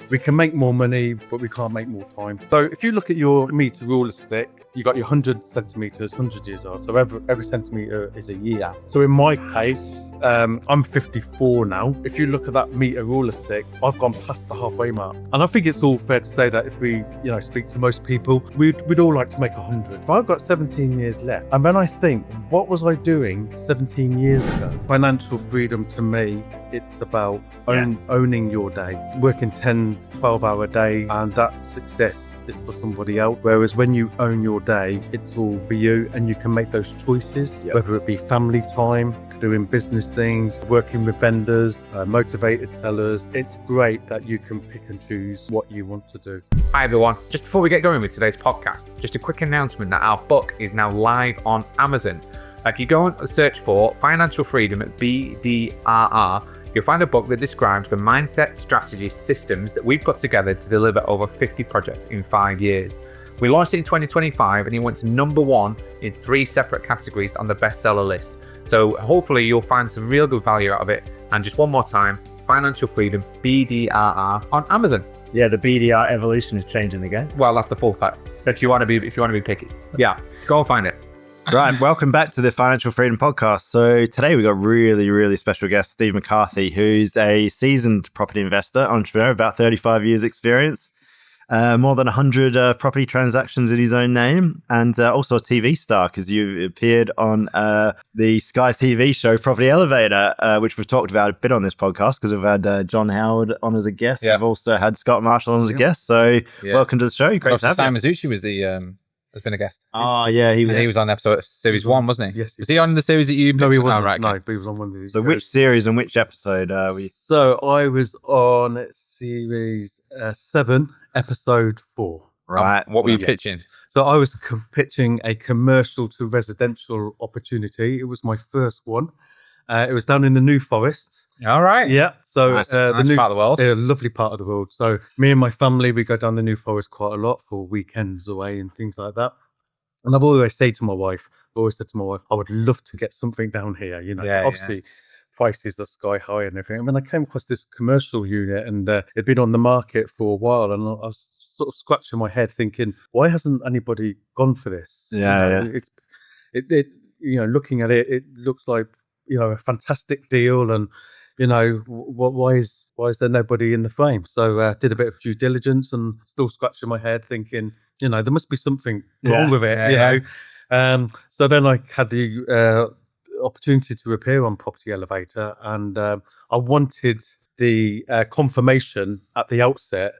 we can make more money, but we can't make more time. So if you look at your meter ruler stick, you got your 100 centimeters, 100 years old. So every centimeter is a year. So in my case, I'm 54 now. If you look at that meter ruler stick, I've gone past the halfway mark. And I think it's all fair to say that if we, speak to most people, we'd all like to make 100. But I've got 17 years left. And then I think, what was I doing 17 years ago? Financial freedom to me, it's about owning your day. Working 10, 12-hour days, and that success is for somebody else. Whereas when you own your day, it's all for you, and you can make those choices, whether it be family time, doing business things, working with vendors, motivated sellers. It's great that you can pick and choose what you want to do. Hi everyone. Just before we get going with today's podcast, just a quick announcement that our book is now live on Amazon. If you go and search for Financial Freedom at BDRR, you'll find a book that describes the mindset, strategies, systems that we've put together to deliver over 50 projects in 5 years. We launched it in 2025 and it went to number 1 in 3 separate categories on the bestseller list. So hopefully you'll find some real good value out of it. And just one more time, Financial Freedom, BDRR on Amazon. Yeah, the BDR evolution is changing the game. Well, that's the full title. If you want to be picky. Yeah, go and find it. Right, welcome back to the Financial Freedom Podcast. So today we got really, really special guest, Steve McCarthy, who's a seasoned property investor, entrepreneur, about 35 years experience, more than 100 property transactions in his own name, and also a TV star because you appeared on the Sky TV show Property Elevator, which we've talked about a bit on this podcast because we've had John Howard on as a guest. We've also had Scott Marshall on as a guest. So welcome to the show. Great to have Sam you. Mazucci was has been a guest. Oh, yeah. He was on episode series 1, wasn't he? Yes. Was he on the series that you... No, he wasn't. Oh, right, No, but he was on one of these. So which series and which episode are we? So I was on series 7, episode 4. Right. What were you pitching? So I was pitching a commercial to residential opportunity. It was my first one. It was down in the New Forest. All right. Yeah. So Nice the part of the world. A lovely part of the world. So me and my family, we go down the New Forest quite a lot for weekends away and things like that. And I've always said to my wife, I would love to get something down here. Obviously prices are sky high and everything. I mean, I came across this commercial unit and it'd been on the market for a while, and I was sort of scratching my head thinking, why hasn't anybody gone for this? It's looking at it, it looks like a fantastic deal, and why is there nobody in the frame? So did a bit of due diligence and still scratching my head thinking, there must be something wrong with it. So then I had the opportunity to appear on Property Elevator, and I wanted the confirmation at the outset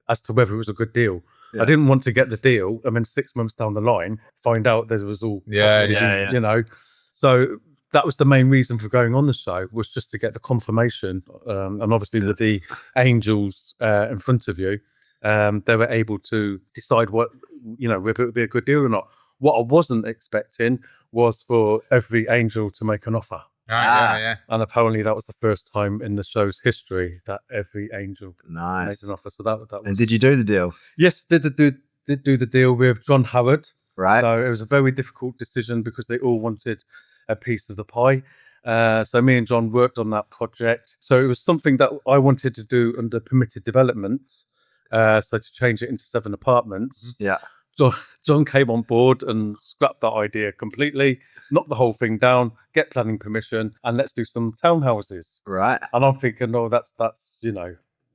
as to whether it was a good deal. I didn't want to get the deal and then 6 months down the line find out there was all So that was the main reason for going on the show, was just to get the confirmation. And obviously with the angels in front of you, they were able to decide whether it would be a good deal or not. What I wasn't expecting was for every angel to make an offer. And apparently that was the first time in the show's history that every angel made an offer. So that was. And did you do the deal? Yes, did do the deal with John Howard. Right. So it was a very difficult decision because they all wanted a piece of the pie. So me and John worked on that project. So it was something that I wanted to do under permitted development. So to change it into 7 apartments. Yeah. John came on board and scrapped that idea completely, knocked the whole thing down, get planning permission, and let's do some townhouses. Right. And I'm thinking, no, that's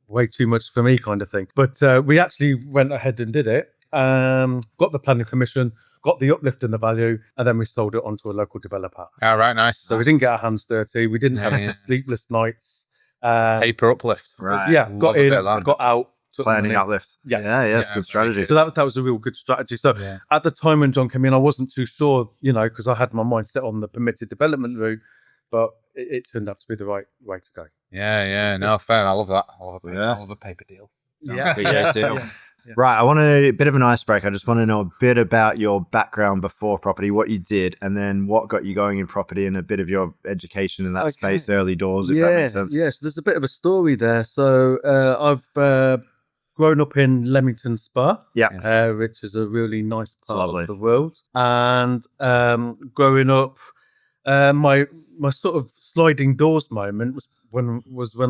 way too much for me kind of thing. But we actually went ahead and did it, got the planning permission, got the uplift in the value, and then we sold it on to a local developer. All right, nice. So we didn't get our hands dirty. We didn't have any sleepless nights. Paper uplift. Right. Yeah, got in, got out. Planning uplift. Yeah, it's good strategy. So that was a real good strategy. So at the time when John came in, I wasn't too sure, because I had my mind set on the permitted development route, but it turned out to be the right way to go. No, fair. I love that. I love a paper deal. Right, I want a bit of an icebreaker. I just want to know a bit about your background before property, what you did, and then what got you going in property, and a bit of your education in that space early doors, if that makes sense. Yes, there's a bit of a story there. So I've grown up in Leamington Spa, which is a really nice part of the world. And growing up, my sort of sliding doors moment was when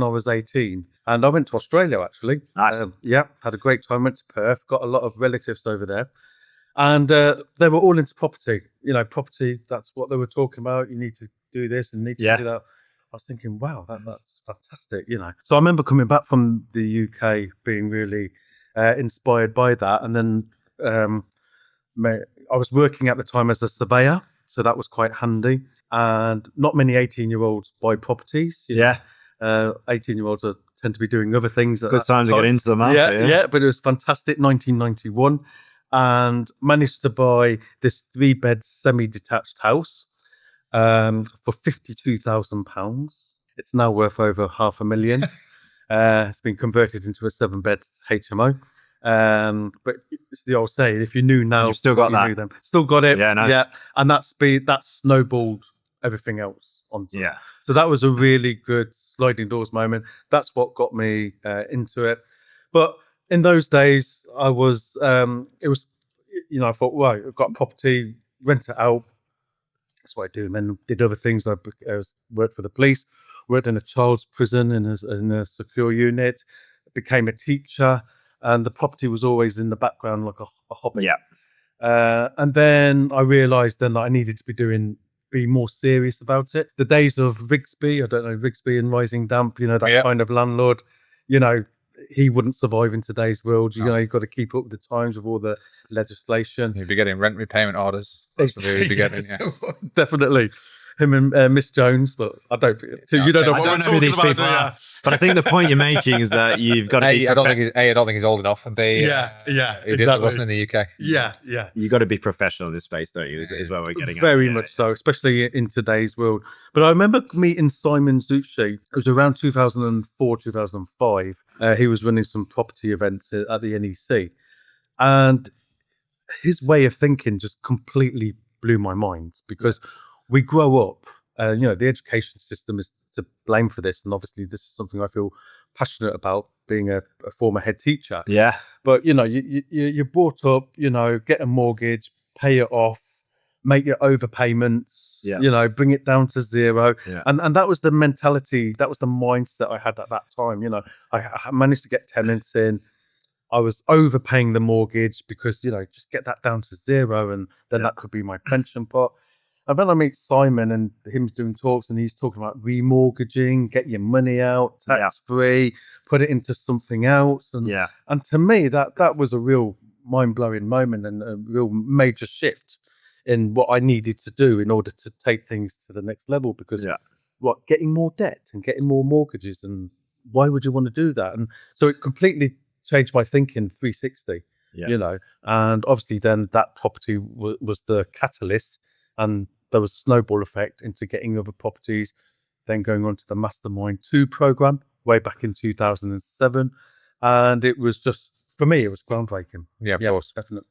I was 18, and I went to Australia actually. Nice. Yeah, had a great time. Went to Perth, got a lot of relatives over there, and they were all into property. You know, property. That's what they were talking about. You need to do this and need to do that. I was thinking, wow, that's fantastic. You know, so I remember coming back from the UK being really inspired by that, and then I was working at the time as a surveyor, so that was quite handy. And not many 18-year-olds buy properties. You know? 18-year-olds tend to be doing other things. Good time to get into the market. Yeah, but it was fantastic. 1991, and managed to buy this 3-bed semi-detached house for £52,000. It's now worth over £500,000. It's been converted into a 7-bed HMO. But it's the old saying: if you knew now, you've still got that. Knew them. Still got it. Yeah, nice. Yeah, and that snowballed everything else onto it. So that was a really good sliding doors moment. That's what got me into it. But in those days, I was it was, you know, I thought, well, I've got a property, rent it out. That's what I do. And then did other things. I worked for the police, worked in a child's prison in a secure unit, became a teacher, and the property was always in the background like a hobby. Yeah. And then I realised then that I needed to be more serious about it. The days of Rigsby, I don't know, Rigsby and Rising Damp, you know, that kind of landlord, you know, he wouldn't survive in today's world. You know, you've got to keep up with the times with all the legislation. You'd be getting rent repayment orders. That's what you'd be getting. Definitely. Him and Miss Jones, but I don't. So you don't know I what don't know who these people are. But I think the point you're making is that you've got to be. I don't think he's old enough. And he exactly. wasn't in the UK. Yeah. You got to be professional in this space, don't you? Is where we're getting at. Very much so, especially in today's world. But I remember meeting Simon Zucci. It was around 2004, 2005. He was running some property events at the NEC, and his way of thinking just completely blew my mind, because we grow up, you know, the education system is to blame for this. And obviously this is something I feel passionate about, being a former head teacher. Yeah. But, you know, you're brought up, you know, get a mortgage, pay it off, make your overpayments, you know, bring it down to zero. Yeah. And that was the mentality, that was the mindset I had at that time. You know, I managed to get tenants in. I was overpaying the mortgage because, you know, just get that down to zero, and then that could be my pension pot. And then I meet Simon and him doing talks, and he's talking about remortgaging, get your money out, tax-free, put it into something else. And to me, that was a real mind-blowing moment and a real major shift in what I needed to do in order to take things to the next level. Because getting more debt and getting more mortgages, and why would you want to do that? And so it completely changed my thinking 360, you know. And obviously then that property was the catalyst, and there was a snowball effect into getting other properties, then going on to the Mastermind 2 program way back in 2007. And it was just, for me, it was groundbreaking. Yeah, of course. Definitely.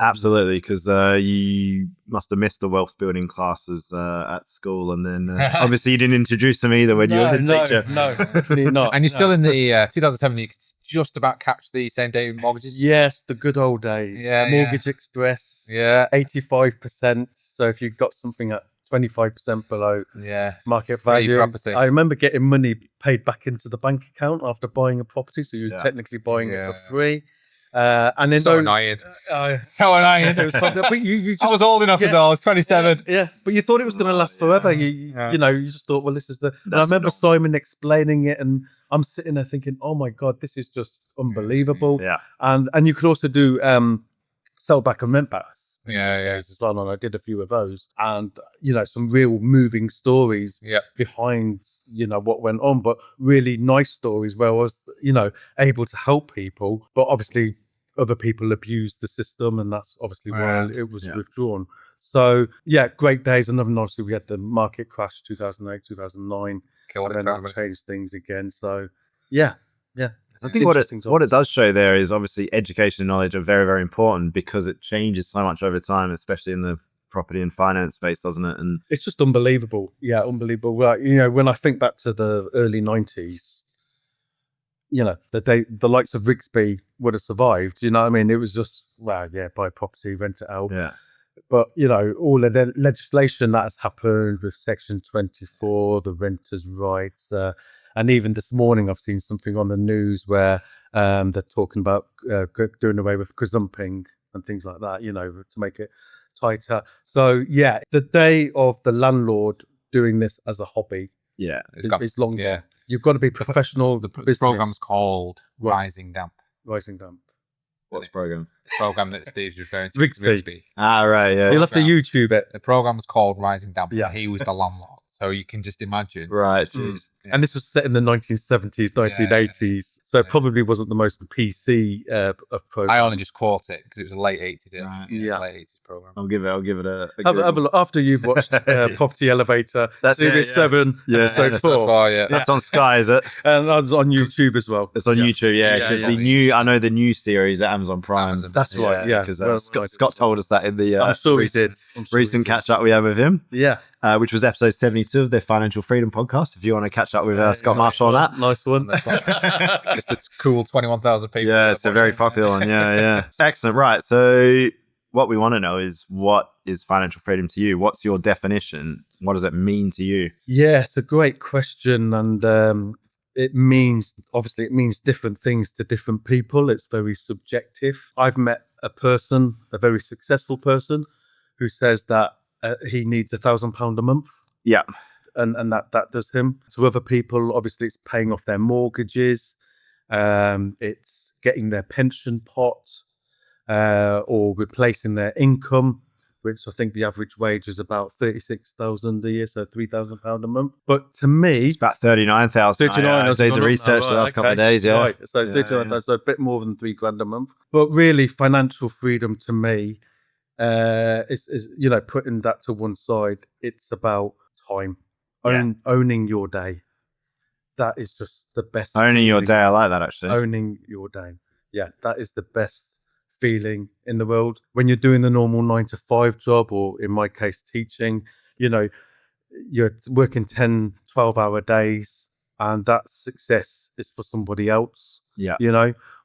Absolutely, because you must have missed the wealth building classes at school, and then obviously you didn't introduce them either when you were a teacher. No, definitely not. And you're still in the 2007. You could just about catch the same day mortgages. Yes, the good old days. Mortgage Express. 85%. So if you got something at 25% below market value, I remember getting money paid back into the bank account after buying a property. So you're technically buying it for free. And then so annoying. So annoying. It was fun. But you just, I was old enough as well. I was 27. Yeah, but you thought it was going to last forever. You know, you just thought, well, this is the. And I remember Simon explaining it, and I'm sitting there thinking, oh my god, this is just unbelievable. Yeah. And you could also do sell back and rent backs. As well, and I did a few of those, and you know, some real moving stories behind, you know, what went on, but really nice stories where I was, you know, able to help people, but obviously other people abused the system, and that's obviously why it was withdrawn. So great days. And then obviously we had the market crash 2008, 2009, and then that changed things again. So I think what it does show there is obviously education and knowledge are very, very important, because it changes so much over time, especially in the property and finance space, doesn't it? And it's just unbelievable. Yeah, unbelievable. Right. You know, when I think back to the early 90s, you know, the likes of Rigsby would have survived. You know what I mean? It was just, buy a property, rent it out. Yeah. But, you know, all of the legislation that has happened with Section 24, the renters' rights, And even this morning, I've seen something on the news where they're talking about doing away with gazumping and things like that, to make it tighter. So yeah, the day of the landlord doing this as a hobby, it's long. Yeah, you've got to be professional. The program's called Rising Damp. Rising Damp. What's program? The program that Steve's referring to. Rigsby. Ah, right. Yeah. You'll have to YouTube it. The program's called Rising Damp. Yeah. He was the landlord. So you can just imagine. Right. Jeez. Yeah. And this was set in the 1970s, 1980s. So it probably wasn't the most PC program. I only just caught it because it was a late 80s. Right. Late 80s program. I'll give it a have a look after you've watched Property Elevator. That's Series 7, episode 4. That's on Sky, is it? And that's on YouTube as well. It's on YouTube, because I know the new series at Amazon Prime. That's right, because Scott told us that in the I'm sure he did. Recent catch up we had with him. Yeah. Which was episode 72 of the Financial Freedom podcast. If you want to catch up with Scott Marshall on that. Nice one. Just a cool 21,000 people. Yeah, it's a very popular one. Yeah. Excellent. Right. So what we want to know is, what is financial freedom to you? What's your definition? What does it mean to you? Yeah, it's a great question. And it means different things to different people. It's very subjective. I've met a very successful person, who says that he needs £1,000 a month. Yeah. And that does him. To other people, obviously, it's paying off their mortgages. It's getting their pension pot, or replacing their income, which I think the average wage is about 36,000 a year, so £3,000 a month. But to me, it's about 39,000. 39. I did the research the last couple of days. Yeah. Right. So 39,000, so a bit more than £3,000 a month. But really, financial freedom to me is putting that to one side. It's about time. Owning your day. That is just the best. Owning your day. I like that, actually. Owning your day. Yeah, that is the best feeling in the world. When you're doing the normal 9-to-5 job, or in my case, teaching, you're working 10, 12-hour days, and that success is for somebody else. Yeah.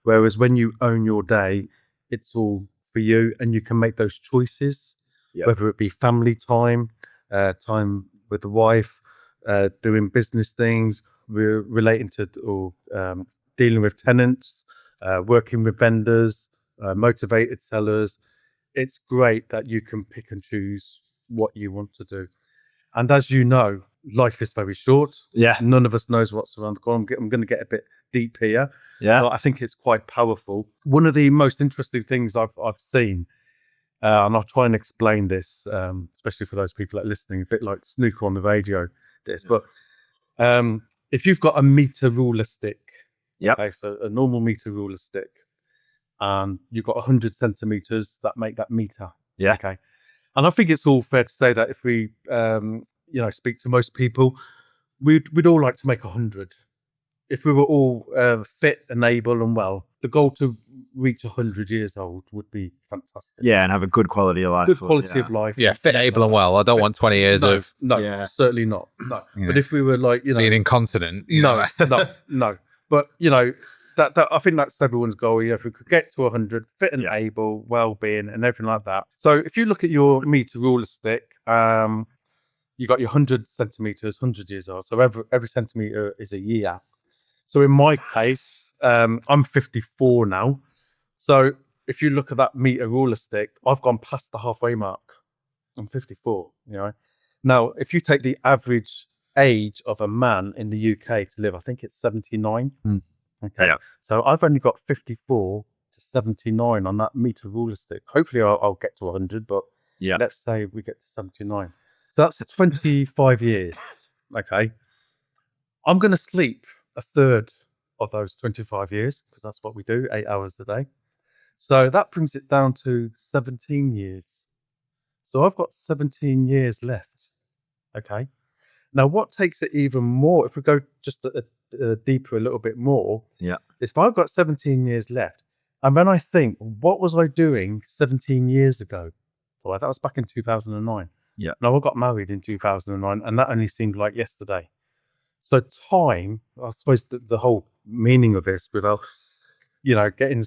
Whereas when you own your day, it's all for you, and you can make those choices, whether it be family time, time with the wife, doing business things, relating to or dealing with tenants, working with vendors, motivated sellers. It's great that you can pick and choose what you want to do. And as you know, life is very short. Yeah. None of us knows what's around the corner. I'm going to get a bit deep here. Yeah. But I think it's quite powerful. One of the most interesting things I've seen, and I'll try and explain this, especially for those people that are listening, a bit like snooker on the radio, but if you've got a meter ruler stick, okay, so a normal meter ruler stick, and you've got 100 centimeters that make that meter. Yeah. Okay. And I think it's all fair to say that if we, speak to most people, we'd all like to make 100. If we were all fit and able and well, the goal to reach 100 years old would be fantastic. Yeah, and have a good quality of life. Good quality of life. Yeah, fit, able, and well. I don't want 20 years of... No, certainly not. No. Yeah. But if we were like, being incontinent. No. But, that I think that's everyone's goal. If we could get to 100, fit and able, well-being, and everything like that. So if you look at your meter ruler stick, you got your 100 centimeters, 100 years old. So every centimeter is a year. So in my case, I'm 54 now. So if you look at that meter ruler stick, I've gone past the halfway mark. I'm 54. Now, if you take the average age of a man in the UK to live, I think it's 79. Okay. Yeah. So I've only got 54 to 79 on that meter ruler stick. Hopefully I'll get to 100, but let's say we get to 79. So that's 25 years. Okay. I'm going to sleep a third of those 25 years, because that's what we do, 8 hours a day. So that brings it down to 17 years. So I've got 17 years left. Okay. Now, what takes it even more, if we go just deeper a little bit more, if I've got 17 years left, and when I think, what was I doing 17 years ago? Well, that was back in 2009. Yeah. Now, I got married in 2009, and that only seemed like yesterday. So time, I suppose the whole meaning of this, without getting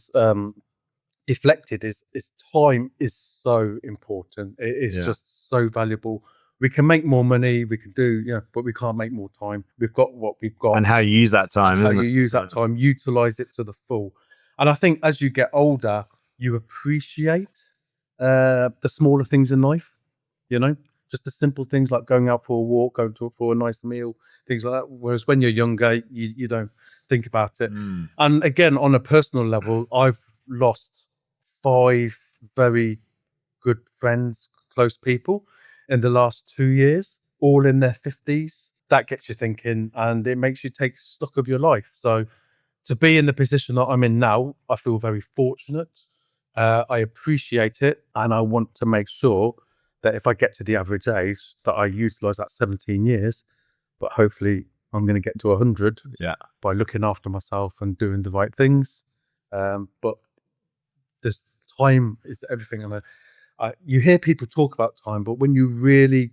deflected, is time is so important. It is just so valuable. we can make more money, we can do, but we can't make more time. We've got what we've got. And how you use that time, how isn't you it? use that time, utilize it to the full. And I think as you get older, you appreciate the smaller things in life, just the simple things like going out for a walk, going for a nice meal, things like that. Whereas when you're younger, you don't think about it. And again, on a personal level, I've lost 5 very good friends, close people in the last 2 years, all in their 50s. That gets you thinking, and it makes you take stock of your life. So to be in the position that I'm in now, I feel very fortunate. I appreciate it, and I want to make sure that if I get to the average age, that I utilize that 17 years, but hopefully I'm going to get to 100 by looking after myself and doing the right things. But this time is everything. And you hear people talk about time, but when you really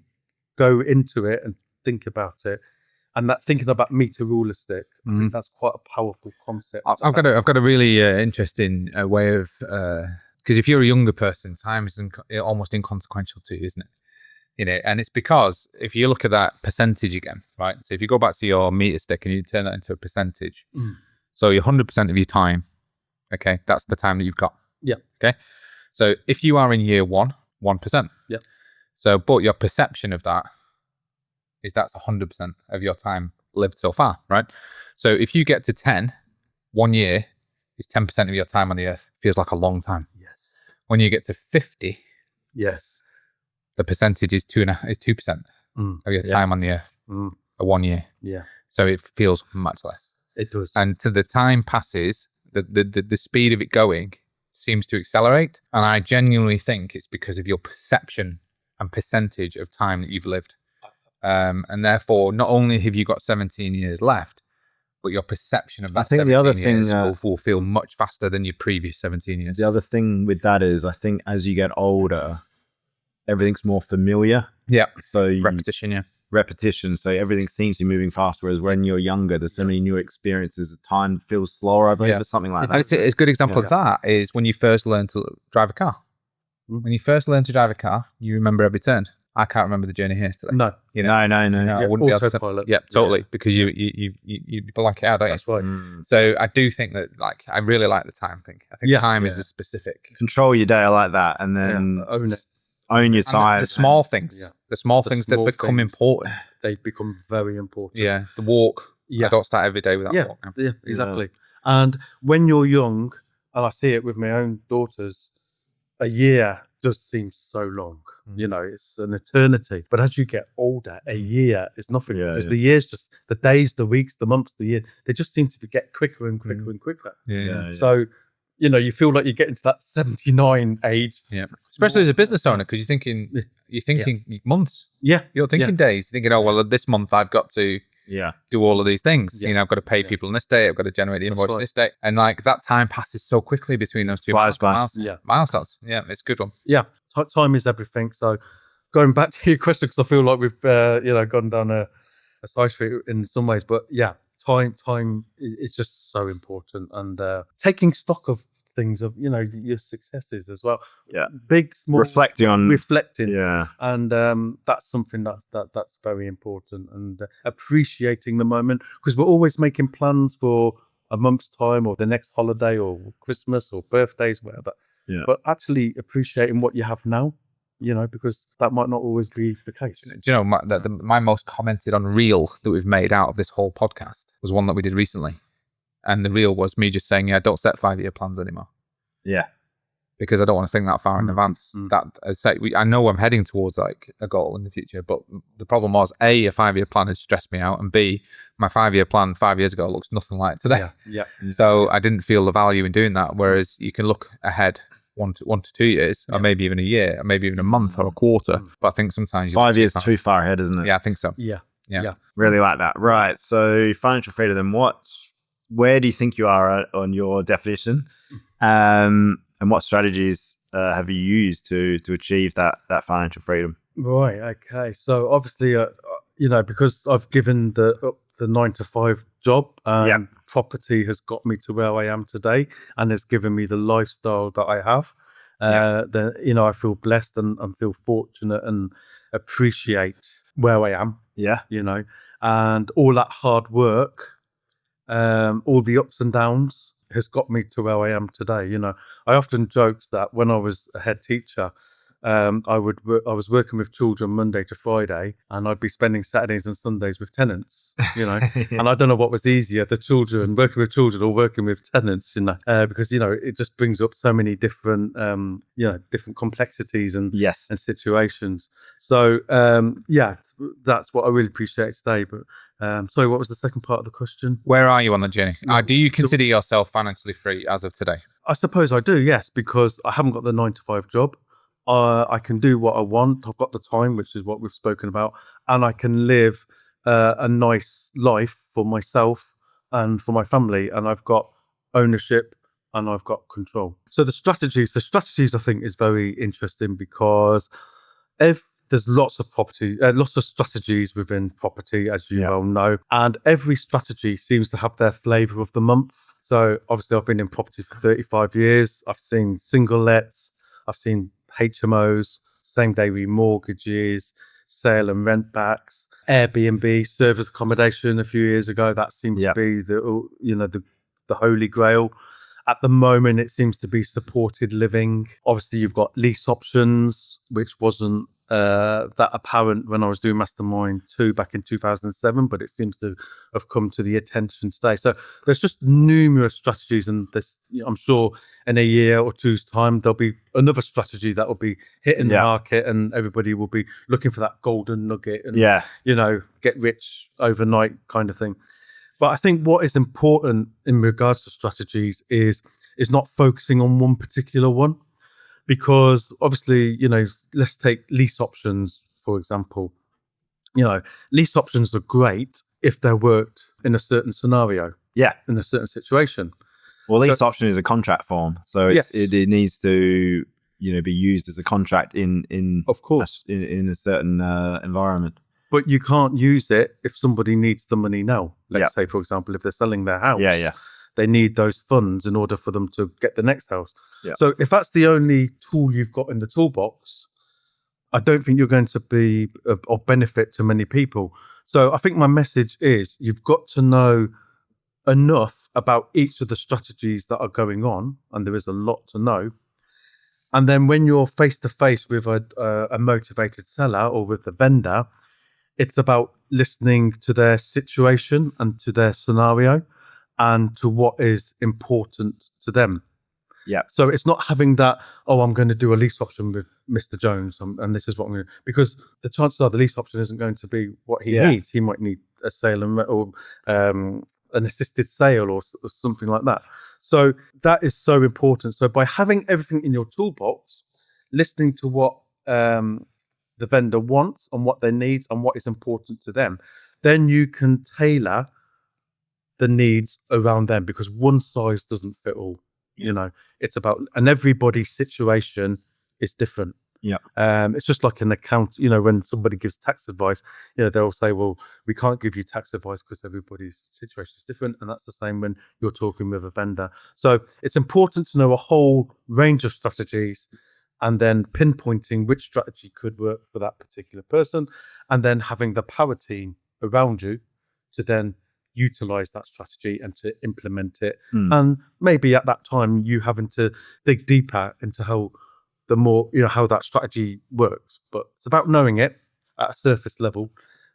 go into it and think about it, and that thinking about materialistic, I think that's quite a powerful concept. I've got a really interesting way of because if you're a younger person, time is almost inconsequential to you, isn't it? And it's because if you look at that percentage again, right? So if you go back to your meter stick and you turn that into a percentage, so your 100% of your time, okay, that's the time that you've got. Yeah. Okay. So if you are in year 1%. Yeah. So, but your perception of that is that's 100% of your time lived so far, right? So if you get to 10, 1 year is 10% of your time on the earth. Feels like a long time. Yes. When you get to 50, yes, the percentage is 2% of your time on the earth. A 1 year. Yeah. So it feels much less. It does. And to the time passes, the speed of it going seems to accelerate. And I genuinely think it's because of your perception and percentage of time that you've lived. And therefore, not only have you got 17 years left, but your perception of that 17 years will feel much faster than your previous 17 years. The other thing with that is, I think as you get older, everything's more familiar. Yeah. So repetition. So everything seems to be moving faster. Whereas when you're younger, there's so many new experiences. Time feels slower, I believe, or something like that. And it's a good example of that is when you first learn to drive a car. When you first learn to drive a car, you remember every turn. I can't remember the journey here today. No. No. I wouldn't be able to. Autopilot. Yeah, totally. Because you blank it out, don't you? That's right. So I do think that, I really like the time thing. I think time is a specific. Control your day, I like that. And then own it. Own your time. The small things. The small things that become important. They become very important. Yeah. The walk. I don't start every day without walk now. Yeah, exactly. And when you're young, and I see it with my own daughters, a year does seem so long. It's an eternity. But as you get older, a year is nothing. Because the years, just the days, the weeks, the months, the year, they just seem to get quicker and quicker and quicker. So, you feel like you're getting to that 79 age. Yeah. Especially as a business owner, because you're thinking months. Yeah. You're thinking days. You're thinking, oh, well, this month I've got to do all of these things. I've got to pay people on this day. I've got to generate the invoice on this day. And that time passes so quickly between those two milestones. Yeah, it's a good one. Yeah, time is everything. So going back to your question, because I feel like we've gone down a side street in some ways, but time is just so important, and taking stock of things, of your successes as well. Big, small, reflecting, and that's something that's very important, and appreciating the moment, because we're always making plans for a month's time or the next holiday or Christmas or birthdays, whatever, but actually appreciating what you have now, because that might not always be the case. Do you know, my most commented on reel that we've made out of this whole podcast was one that we did recently. And the reel was me just saying, don't set 5-year plans anymore. Yeah. Because I don't want to think that far in advance. That, as I say, I know I'm heading towards a goal in the future, but the problem was, A, a 5-year plan had stressed me out, and B, my 5-year plan 5 years ago looks nothing like today. So I didn't feel the value in doing that. Whereas you can look ahead 1 to 2 years, or maybe even a year, or maybe even a month or a quarter. But I think sometimes 5 years too far ahead, isn't it? Yeah, I think so. Yeah. Really like that. Right. So financial freedom, where do you think you are on your definition? And what strategies have you used to achieve that financial freedom? Right. Okay. So obviously, because I've given the 9-to-5 job, property has got me to where I am today, and has given me the lifestyle that I have. Then I feel blessed and feel fortunate, and appreciate where I am, Yeah. and all that hard work, all the ups and downs has got me to where I am today. I often joked that when I was a head teacher, I was working with children Monday to Friday, and I'd be spending Saturdays and Sundays with tenants. And I don't know what was easier, working with children or working with tenants. Because it just brings up so many different different complexities and Yes. and situations. So that's what I really appreciate today. But sorry, what was the second part of the question? Where are you on the journey? No, Do you so- consider yourself financially free as of today? I suppose I do, yes, because I haven't got the 9 to 5 job. I can do what I want. I've got the time, which is what we've spoken about, and I can live a nice life for myself and for my family. And I've got ownership and I've got control. So the strategies, I think, is very interesting because if there's lots of strategies within property, as you well know, and every strategy seems to have their flavour of the month. So obviously, I've been in property for 35 years. I've seen single lets, I've seen HMOs, same day remortgages, sale and rent backs, Airbnb, service accommodation. A few years ago, that seemed to be the holy grail. At the moment, it seems to be supported living. Obviously, you've got lease options, which wasn't that apparent when I was doing Mastermind 2 back in 2007, but it seems to have come to the attention today. So there's just numerous strategies, and I'm sure in a year or two's time, there'll be another strategy that will be hitting the market, and everybody will be looking for that golden nugget and get rich overnight kind of thing. But I think what is important in regards to strategies is not focusing on one particular one, because obviously, let's take lease options, for example. Lease options are great if they're worked in a certain scenario, in a certain situation. Well, lease option is a contract form, so it needs to be used as a contract in of course in a certain environment. But you can't use it if somebody needs the money now. Let's say, for example, if they're selling their house, they need those funds in order for them to get the next house. So if that's the only tool you've got in the toolbox, I don't think you're going to be of benefit to many people. So I think my message is you've got to know enough about each of the strategies that are going on, and there is a lot to know. And then when you're face to face with a motivated seller or with the vendor, it's about listening to their situation and to their scenario and to what is important to them. So it's not having that, I'm going to do a lease option with Mr. Jones and this is what I'm going to, because the chances are the lease option isn't going to be what he needs. He might need a sale or an assisted sale or something like that. So that is so important. So by having everything in your toolbox, listening to what the vendor wants and what their needs and what is important to them, then you can tailor the needs around them, because one size doesn't fit all. It's about, and everybody's situation is different. It's just like an account, when somebody gives tax advice, they'll say, well, we can't give you tax advice because everybody's situation is different. And that's the same when you're talking with a vendor. So it's important to know a whole range of strategies and then pinpointing which strategy could work for that particular person, and then having the power team around you to then utilize that strategy and to implement it. And maybe at that time you having to dig deeper into how that strategy works. But it's about knowing it at a surface level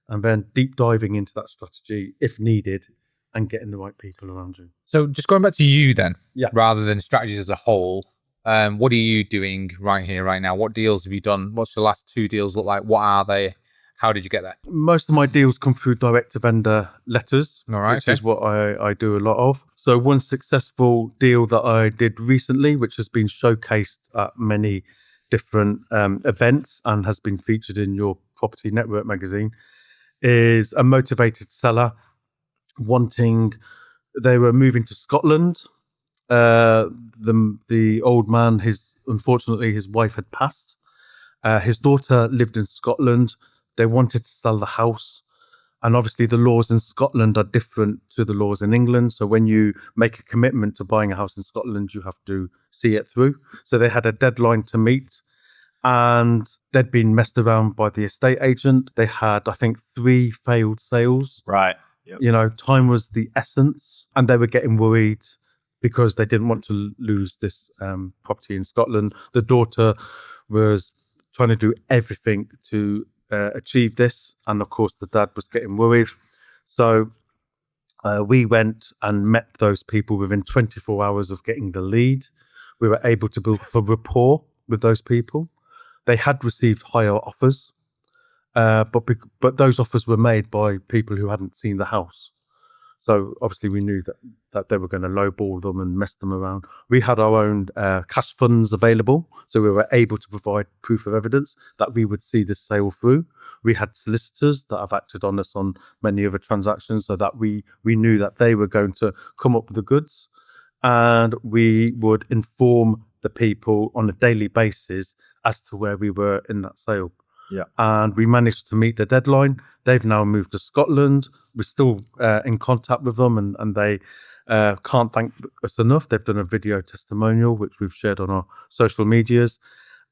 and then deep diving into that strategy if needed and getting the right people around you. So just going back to you then, rather than strategies as a whole, what are you doing right here, right now? What deals have you done? What's the last 2 deals look like? What are they? How did you get there? Most of my deals come through direct to vendor letters, which is what I do a lot of. So one successful deal that I did recently, which has been showcased at many different events and has been featured in your Property Network magazine, is a motivated seller they were moving to Scotland. The old man, unfortunately his wife had passed. His daughter lived in Scotland. They wanted to sell the house. And obviously the laws in Scotland are different to the laws in England. So when you make a commitment to buying a house in Scotland, you have to see it through. So they had a deadline to meet. and they'd been messed around by the estate agent. They had, I think, 3 failed sales. Right. Yep. You know, time was the essence, and they were getting worried because they didn't want to lose this property in Scotland. The daughter was trying to do everything to achieve this, and of course the dad was getting worried. So we went and met those people within 24 hours of getting the lead. We were able to build a rapport with those people. They had received higher offers, but those offers were made by people who hadn't seen the house. So obviously we knew that they were going to lowball them and mess them around. We had our own cash funds available, so we were able to provide proof of evidence that we would see this sale through. We had solicitors that have acted on us on many other transactions, so that we knew that they were going to come up with the goods, and we would inform the people on a daily basis as to where we were in that sale. Yeah. And we managed to meet the deadline. They've now moved to Scotland. We're still in contact with them, and they can't thank us enough. They've done a video testimonial, which we've shared on our social medias.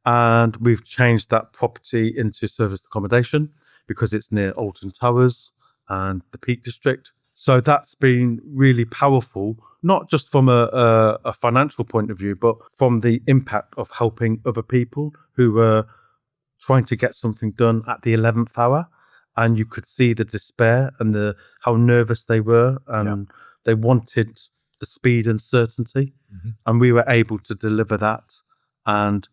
And we've changed that property into serviced accommodation because it's near Alton Towers and the Peak District. So that's been really powerful, not just from a financial point of view, but from the impact of helping other people who were trying to get something done at the 11th hour, and you could see the despair and how nervous they were, and they wanted the speed and certainty, and we were able to deliver that, and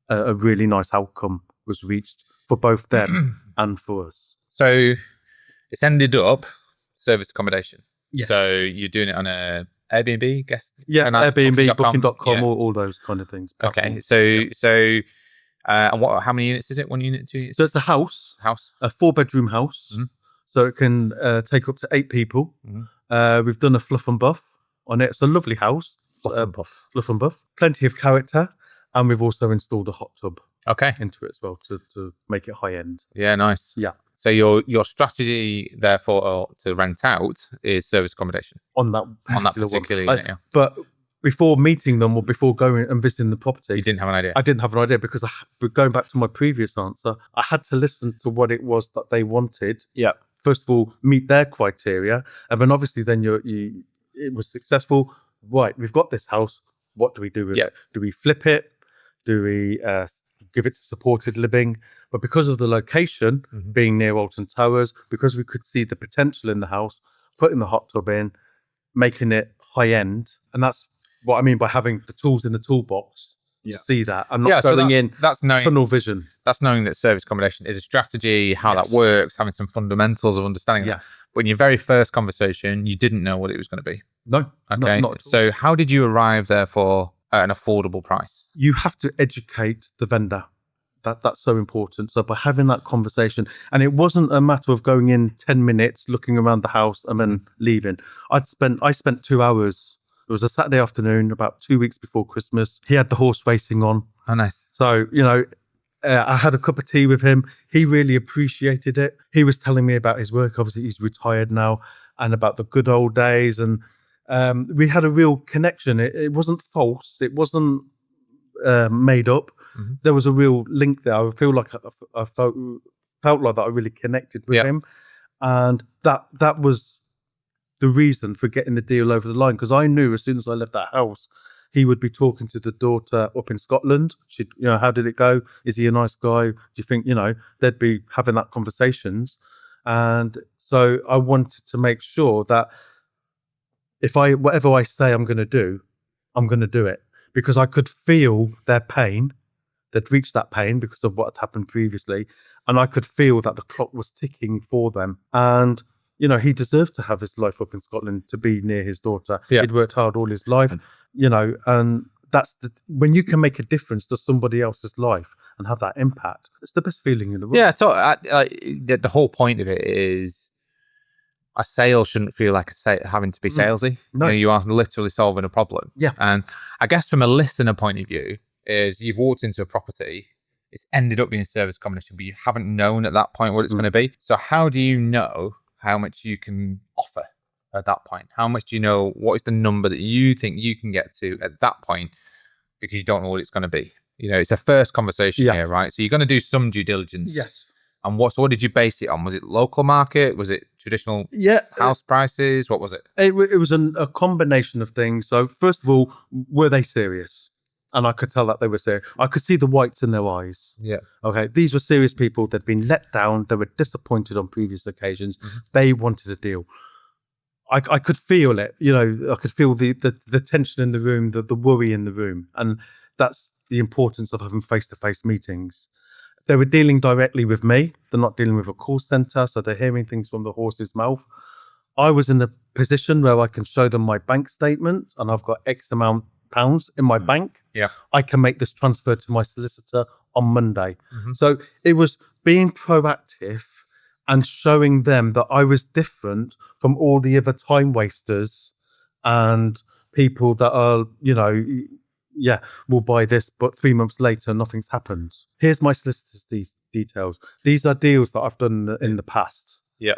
a really nice outcome was reached for both them and for us. So it's ended up serviced accommodation. Yes. So you're doing it on a Airbnb, guest? Airbnb, booking.com, yeah. all those kind of things. Okay, platforms. so and how many units is it? 1 unit, 2 units? So it's a house, a 4-bedroom house. So it can take up to 8 people. We've done a fluff and buff on it. It's a lovely house. Fluff and buff. Plenty of character. And we've also installed a hot tub into it as well to make it high end. Yeah, nice. Yeah. So your strategy, therefore, to rent out is service accommodation on that particular unit. Yeah. But before meeting them or before going and visiting the property, you didn't have an idea. I didn't have an idea because going back to my previous answer, I had to listen to what it was that they wanted. Yeah. First of all, meet their criteria, and then obviously then it was successful. Right, we've got this house. What do we do with it? Do we flip it? Do we give it to supported living? But because of the location being near Alton Towers, because we could see the potential in the house, putting the hot tub in, making it high end, and that's what I mean by having the tools in the toolbox to see that, and not going in that's knowing, tunnel vision. That's knowing that service accommodation is a strategy, how that works, having some fundamentals of understanding that. But in your very first conversation, you didn't know what it was going to be. No. Okay. Not so how did you arrive, therefore, at an affordable price? You have to educate the vendor. That's so important. So by having that conversation, and it wasn't a matter of going in 10 minutes, looking around the house, and then leaving. I spent 2 hours. It was a Saturday afternoon, about 2 weeks before Christmas. He had the horse racing on. Oh, nice. So, I had a cup of tea with him. He really appreciated it. He was telling me about his work. Obviously, he's retired now, and about the good old days. And we had a real connection. It wasn't false. It wasn't made up. There was a real link there. I feel like I felt like that I really connected with him. And that was the reason for getting the deal over the line, because I knew as soon as I left that house, he would be talking to the daughter up in Scotland. She'd, how did it go? Is he a nice guy? Do you think, they'd be having that conversations. And so I wanted to make sure that whatever I say I'm going to do it, because I could feel their pain. They'd reached that pain because of what had happened previously. And I could feel that the clock was ticking for them. And he deserved to have his life up in Scotland, to be near his daughter. He'd worked hard all his life, and that's when you can make a difference to somebody else's life and have that impact. It's the best feeling in the world. Yeah, so the whole point of it is a sale shouldn't feel like having to be salesy. No. You are literally solving a problem. Yeah. And I guess from a listener point of view, is you've walked into a property, it's ended up being a service accommodation, but you haven't known at that point what it's going to be. So how do you know how much you can offer at that point? How much do you know? What is the number that you think you can get to at that point? Because you don't know what it's going to be. it's a first conversation Yeah. here, right? So you're going to do some due diligence. Yes. And what did you base it on? Was it local market? Was it traditional Yeah. house prices? What was it? It was a combination of things. So first of all, were they serious? And I could tell that they were serious. I could see the whites in their eyes. Yeah. Okay. These were serious people. They'd been let down. They were disappointed on previous occasions. They wanted a deal. I could feel it, I could feel the tension in the room, the worry in the room. And that's the importance of having face-to-face meetings. They were dealing directly with me. They're not dealing with a call center, so they're hearing things from the horse's mouth. I was in a position where I can show them my bank statement and I've got X amount pounds in my bank. Yeah. I can make this transfer to my solicitor on Monday. So it was being proactive and showing them that I was different from all the other time wasters and people that are, will buy this, but 3 months later, nothing's happened. Here's my solicitor's details. These are deals that I've done in the past. Yeah.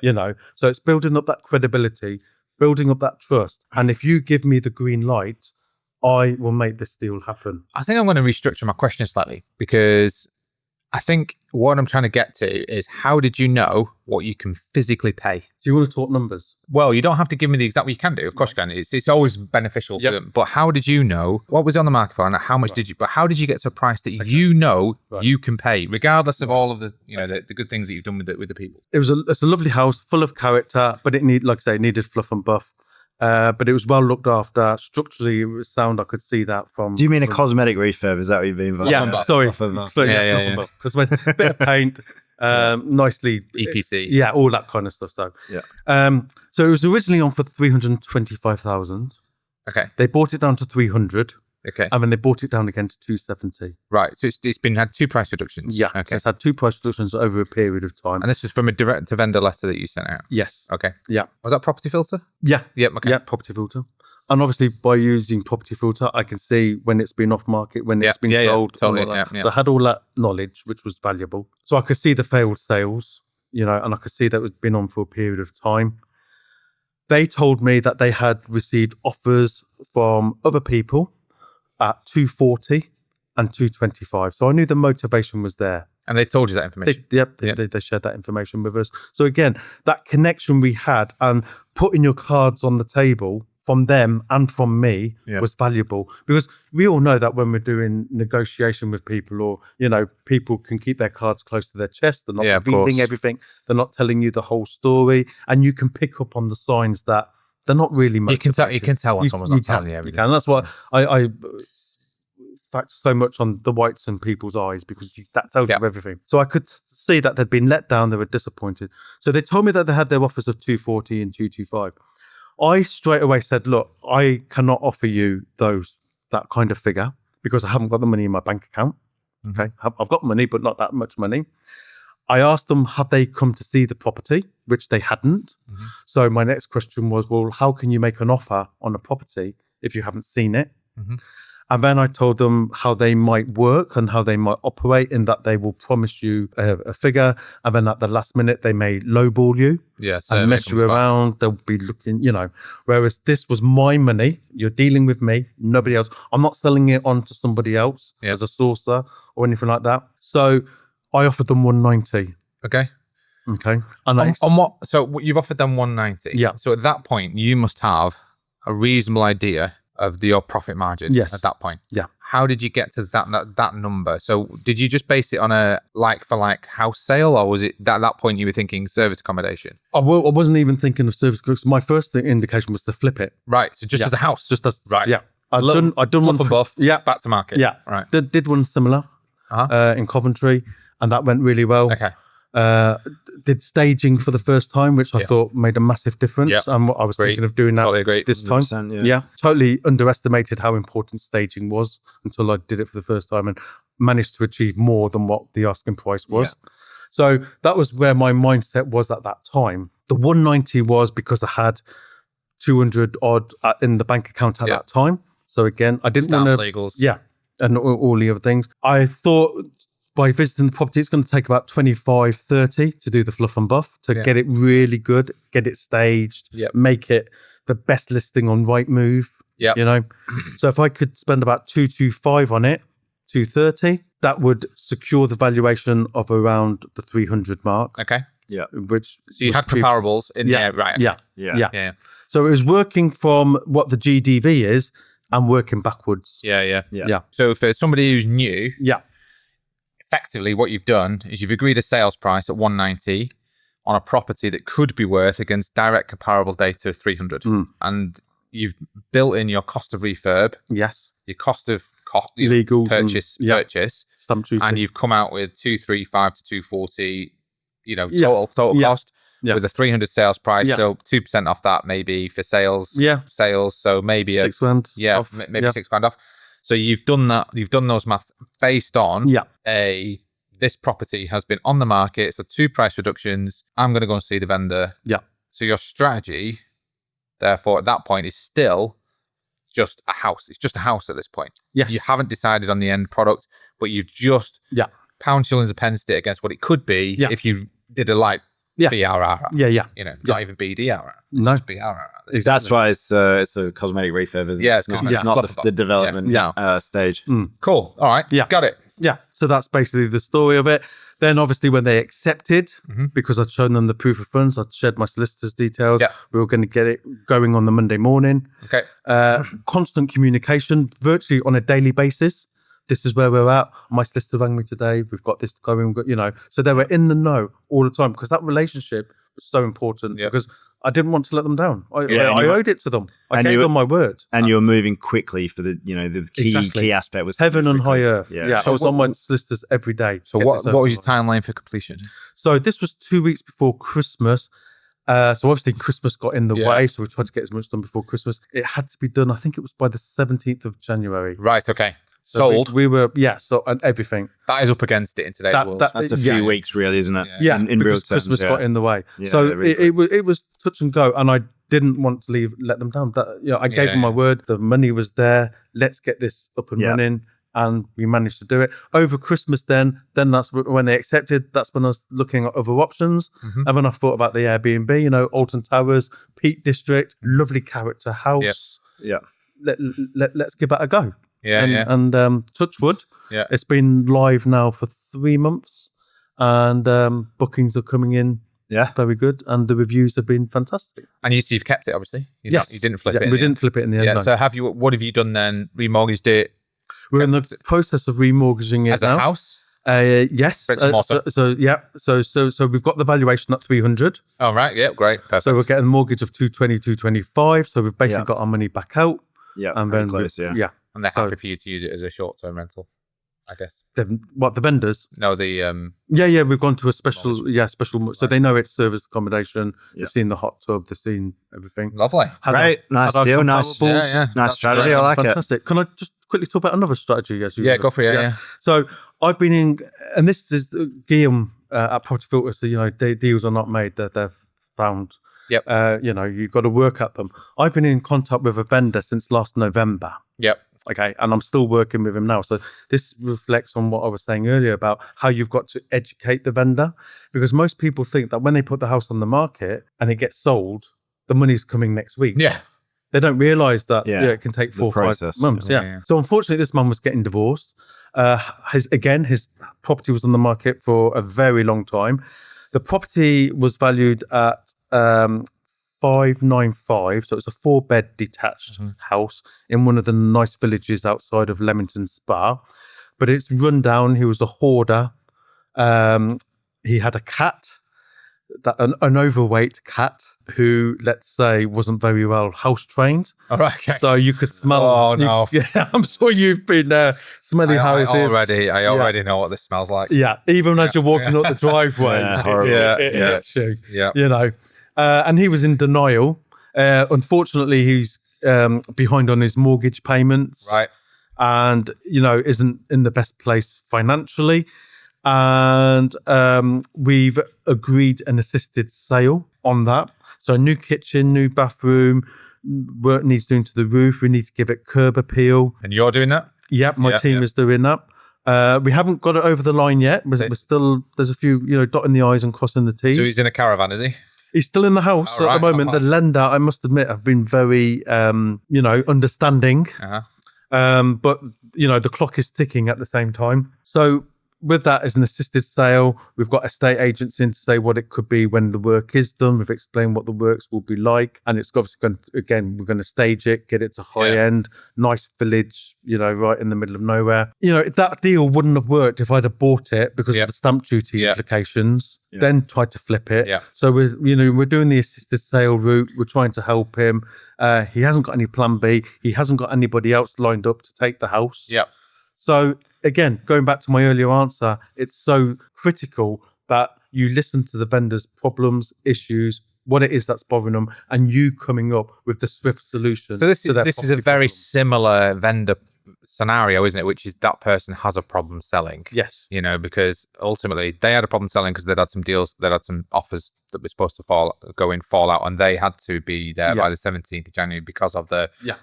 So it's building up that credibility, building up that trust. And if you give me the green light, I will make this deal happen. I think I'm going to restructure my question slightly, because I think what I'm trying to get to is, how did you know what you can physically pay? Do you want to talk numbers? Well, you don't have to give me the exact. Well, you can do, of course you can. It's always beneficial for them. But how did you know what was on the market for, and how much did you? But how did you get to a price that you can pay, regardless of all of the the good things that you've done with the people? It's a lovely house, full of character, but it needed fluff and buff. But it was well looked after. Structurally, it was sound. I could see that from. Do you mean a cosmetic refurb? Is that what you've been? Yeah, sorry. Yeah. Because with a bit of paint, nicely EPC. Yeah, all that kind of stuff. So so it was originally on for 325,000. Okay. They brought it down to 300. Okay. And then they brought it down again to 270. Right. So it's had two price reductions. Yeah. Okay. So it's had two price reductions over a period of time. And this was from a direct to vendor letter that you sent out. Yes. Okay. Yeah. Was that property filter? Yeah. Yep. Okay. Yeah. Property filter. And obviously, by using property filter, I can see when it's been off market, when it's been sold. Totally. All that. So I had all that knowledge, which was valuable. So I could see the failed sales, and I could see that it was been on for a period of time. They told me that they had received offers from other people at 240 and 225. So I knew the motivation was there. And they told you that information? They shared that information with us. So again, that connection we had and putting your cards on the table from them and from me was valuable, because we all know that when we're doing negotiation with people, or, people can keep their cards close to their chest. They're not revealing everything. They're not telling you the whole story. And you can pick up on the signs that they're not really motivated. You can tell when someone's not telling you everything. You can. That's why I factor so much on the whites in people's eyes, because that tells you everything. So I could see that they'd been let down. They were disappointed. So they told me that they had their offers of 240 and 225. I straight away said, look, I cannot offer you that kind of figure, because I haven't got the money in my bank account. Okay. I've got money, but not that much money. I asked them, have they come to see the property, which they hadn't. So my next question was, well, how can you make an offer on a property if you haven't seen it? And then I told them how they might work and how they might operate, in that they will promise you a figure, and then at the last minute they may lowball you and mess you around. They'll be looking, whereas this was my money. You're dealing with me, nobody else. I'm not selling it on to somebody else as a sourcer or anything like that. So I offered them 190. Okay. And on what? So you've offered them 190. Yeah. So at that point, you must have a reasonable idea of your profit margin. Yes. At that point. Yeah. How did you get to that number? So did you just base it on a like for like house sale, or was it at that point you were thinking service accommodation? I wasn't even thinking of service, because my first indication was to flip it. Right. So just as a house. Just as right. Yeah. I'd done one for buff. Yeah. Back to market. Yeah. Right. Did one similar in Coventry, and that went really well. Okay. Did staging for the first time, which I thought made a massive difference. Yep. And I was thinking of doing that this time. Totally underestimated how important staging was until I did it for the first time, and managed to achieve more than what the asking price was. So that was where my mindset was at that time. The 190 was because I had 200 odd in the bank account at that time. So again, I didn't want to legals. Yeah. And all the other things. I thought by visiting the property, it's going to take about 25, 30 to do the fluff and buff, to get it really good, get it staged, make it the best listing on Rightmove. So if I could spend about 225 on it 230. That would secure the valuation of around the 300 mark. Okay. Yeah. Which So you had comparables in there, right? Yeah. So it was working from what the GDV is and working backwards. Yeah. Yeah. So for somebody who's new, Yeah. effectively what you've done is you've agreed a sales price at 190 on a property that could be worth against direct comparable data of 300. And you've built in your cost of refurb, Yes. your cost of Legals purchase, stamp duty. and you've come out with 235 to 240, total cost with a 300 sales price. Yeah. So 2% off that maybe for sales. Yeah. Sales. So maybe £6,000. off. maybe £6,000 off. So you've done that. You've done those maths based on this property has been on the market. So 2 price reductions. I'm going to go and see the vendor. Yeah. So your strategy, therefore, at that point is still just a house. It's just a house at this point. Yes. You haven't decided on the end product, but you've just pound, shillings, and pence it against what it could be if you did a light BRR. Yeah. Not even BDR. It's No. just BRR. That's why it's a cosmetic refurb, isn't it? Yeah, it's not the development stage. Cool. All right. Yeah. Got it. Yeah. So that's basically the story of it. Then obviously when they accepted, because I'd shown them the proof of funds, I'd shared my solicitor's details. Yeah. We were going to get it going on the Monday morning. Okay. Constant communication, virtually on a daily basis. This is where we're at. My solicitor rang me today. We've got this going, So they were in the know all the time because that relationship was so important because I didn't want to let them down. I owed it to them. I gave them my word. And you were moving quickly for the key aspect was heaven and high earth. Yeah. So I was on my solicitors every day. So what was your timeline for completion? So this was 2 weeks before Christmas. So obviously Christmas got in the way, so we tried to get as much done before Christmas. It had to be done, I think it was by the 17th of January. Right, okay. So sold. We were, and everything. That is up against it in today's world. That's a few weeks, really, isn't it? Yeah, in real terms. Christmas got in the way. So it was touch and go, and I didn't want to let them down. I gave them my word. The money was there. Let's get this up and running. And we managed to do it over Christmas. Then that's when they accepted. That's when I was looking at other options. And when I thought about the Airbnb, Alton Towers, Peak District, lovely character house. Yeah. Let's give that a go. And touch wood. Yeah. It's been live now for 3 months, and bookings are coming in. Yeah, very good, and the reviews have been fantastic. And you've kept it, obviously. You didn't flip it. We didn't flip it in the end. Yeah. No. So what have you done then? Remortgaged it. We're in the process of remortgaging it as now. A house. Yes. So we've got the valuation at 300. Oh right. Yeah. Great. Perfect. So we're getting a mortgage of 220, 225. So we've basically got our money back out. Yeah. And then close, And they're happy for you to use it as a short-term rental, I guess. What, the vendors? No, the Yeah, we've gone to a special so they know it's service accommodation. They've seen the hot tub, they've seen everything. Lovely. Nice deal, nice strategy. I like it. Fantastic. Can I just quickly talk about another strategy? Go for it. Yeah. So I've been in, and this is Guillaume at Property Filter. So deals are not made; they're found. Yep. You've got to work at them. I've been in contact with a vendor since last November. Yep. Okay. And I'm still working with him now. So this reflects on what I was saying earlier about how you've got to educate the vendor, because most people think that when they put the house on the market and it gets sold, the money's coming next week. Yeah. They don't realize that it can take 4 or 5 months. Yeah. So unfortunately, this man was getting divorced. His property was on the market for a very long time. The property was valued at 595, so it's a 4-bed detached house in one of the nice villages outside of Leamington Spa, but it's run down. He was a hoarder. He had a cat, an overweight cat who, let's say, wasn't very well house trained. All right. Okay. So you could smell. Oh no! I'm sure you've been smelling houses. I already know what this smells like. Yeah, even as you're walking up the driveway. It hits you. Yeah. And he was in denial. Unfortunately, he's behind on his mortgage payments. Right. And, isn't in the best place financially. And we've agreed an assisted sale on that. So new kitchen, new bathroom, work needs doing to the roof. We need to give it curb appeal. And you're doing that? Yep, my team is doing that. We haven't got it over the line yet. We're still, there's a few, dotting the I's and crossing the T's. So he's in a caravan, is he? He's still in the house at the moment. The lender, I must admit, have been very, understanding. But the clock is ticking at the same time. So with that as an assisted sale, we've got estate agents in to say what it could be when the work is done. We've explained what the works will be like, and it's obviously we're going to stage it, get it to high end, nice village, right in the middle of nowhere. That deal wouldn't have worked if I'd have bought it because of the stamp duty implications. Then tried to flip it. So we're doing the assisted sale route. We're trying to help him. He hasn't got any plan B. He hasn't got anybody else lined up to take the house. So again, going back to my earlier answer, it's so critical that you listen to the vendor's problems, issues, what it is that's bothering them, and you coming up with the swift solution. So this is a very similar vendor scenario, isn't it? Which is that person has a problem selling. Yes. Because ultimately they had a problem selling because they'd had some deals, they'd had some offers that were supposed to fall out, and they had to be there by the 17th of January because of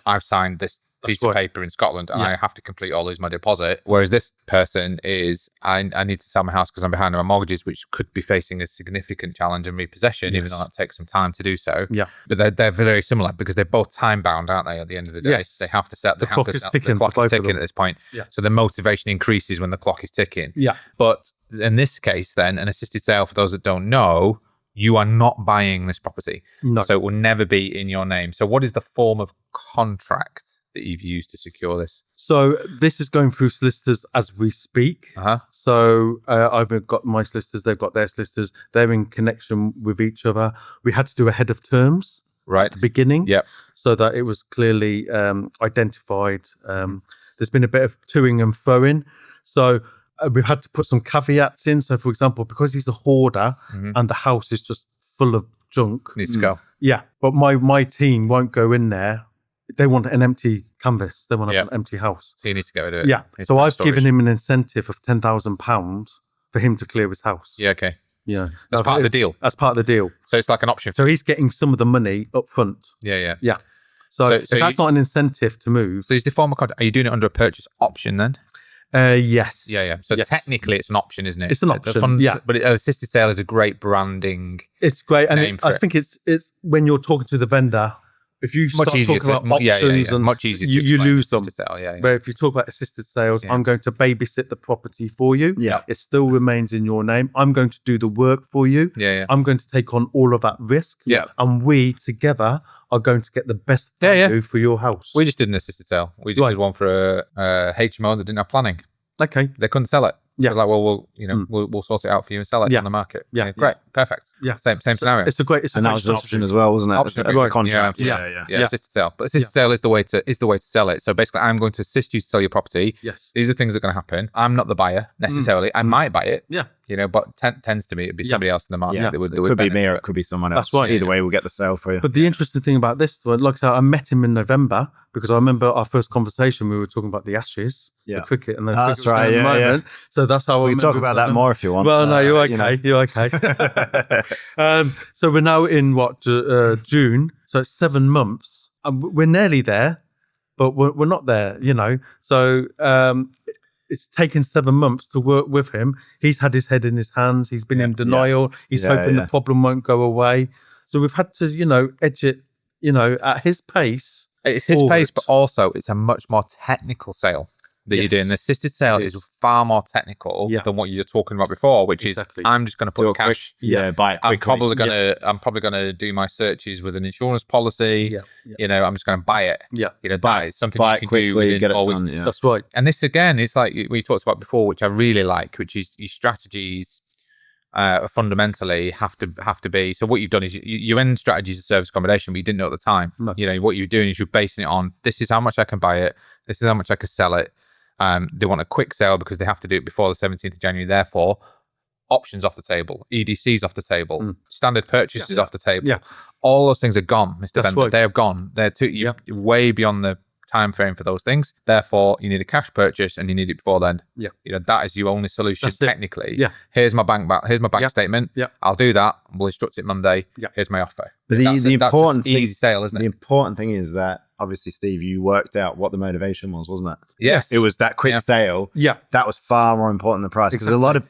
I've signed this piece of paper in Scotland and I have to complete or lose my deposit. Whereas this person is, I need to sell my house because I'm behind on my mortgages, which could be facing a significant challenge in repossession, even though that takes some time to do so. But they're very similar because they're both time bound, aren't they? At the end of the day, they have to set the clock is ticking. The clock is ticking at this point. So the motivation increases when the clock is ticking. But in this case, then, an assisted sale, for those that don't know, you are not buying this property. No. So it will never be in your name. So what is the form of contract that you've used to secure this? So this is going through solicitors as we speak. So I've got my solicitors, they've got their solicitors. They're in connection with each other. We had to do a head of terms at the beginning, so that it was clearly identified. There's been a bit of toing and froing. So we've had to put some caveats in. So, for example, because he's a hoarder and the house is just full of junk, needs to go. Yeah, but my team won't go in there. They want an empty canvas. They want an empty house. So he needs to get rid of it. Yeah. So I've given him an incentive of £10,000 for him to clear his house. Yeah. Okay. Yeah. That's part of the deal. That's part of the deal. So it's like an option. So he's getting some of the money up front. Yeah. So if that's not an incentive to move. So is the form of contract, are you doing it under a purchase option then? Yes. Yeah. So technically it's an option, isn't it? It's an option. But assisted sale is a great branding. It's great. And I think it's when you're talking to the vendor, if you start talking about options and much easier to you lose them. Sale, But if you talk about assisted sales, I'm going to babysit the property for you. It still remains in your name. I'm going to do the work for you. I'm going to take on all of that risk. And we together are going to get the best value for your house. We just did an assisted sale. We just did one for a HMO that didn't have planning. Okay. They couldn't sell it. I was like, well, we'll sort it out for you and sell it on the market. Great. Perfect. Same scenario. It's a great option as well, wasn't it? Option. As a contract. Yeah. Assisted sale. But assisted sale is the way to sell it. So basically, I'm going to assist you to sell your property. Yes. These are things that are going to happen. I'm not the buyer necessarily. I might buy it. Yeah. But tends to be it'd be somebody else in the market that would it could be me or it could be someone else. That's right. Either way, we'll get the sale for you. But the interesting thing about this, like I said, I met him in November because I remember our first conversation. We were talking about the Ashes, the cricket, and the that's right. Yeah. So that's how we can talk about that more if you want. Well, no, you're okay. You're okay. So we're now in June. So it's 7 months. We're nearly there, but we're not there. So it's taken 7 months to work with him. He's had his head in his hands. He's been in denial. He's hoping the problem won't go away. So we've had to, edge it, at his pace. It's his pace, but also it's a much more technical sale that you're doing. The assisted sale is far more technical than what you're talking about before, which is I'm just going to put cash. Buy it quickly. I'm probably gonna do my searches with an insurance policy. I'm just going to buy it. Buy it. Something you can do within get it 4 weeks. done, That's right. And this again, it's like we talked about before, which I really like, which is your strategies. Fundamentally have to be. So what you've done is your end strategy is a service accommodation, but you didn't know at the time. No. What you're doing is you're basing it on this is how much I can buy it, this is how much I can sell it. They want a quick sale because they have to do it before the 17th of January. Therefore, options off the table, EDCs off the table, standard purchases off the table. All those things are gone, Mr. Vendor. Right. They have gone. They're you're way beyond the time frame for those things. Therefore, you need a cash purchase and you need it before then. That is your only solution technically. Here's my bank statement. I'll do that. We'll instruct it Monday. Here's my offer. But the important thing, easy sale, isn't it? The important thing is that obviously, Steve, you worked out what the motivation was, wasn't it? Yes. It was that quick sale. That was far more important than the price because a lot of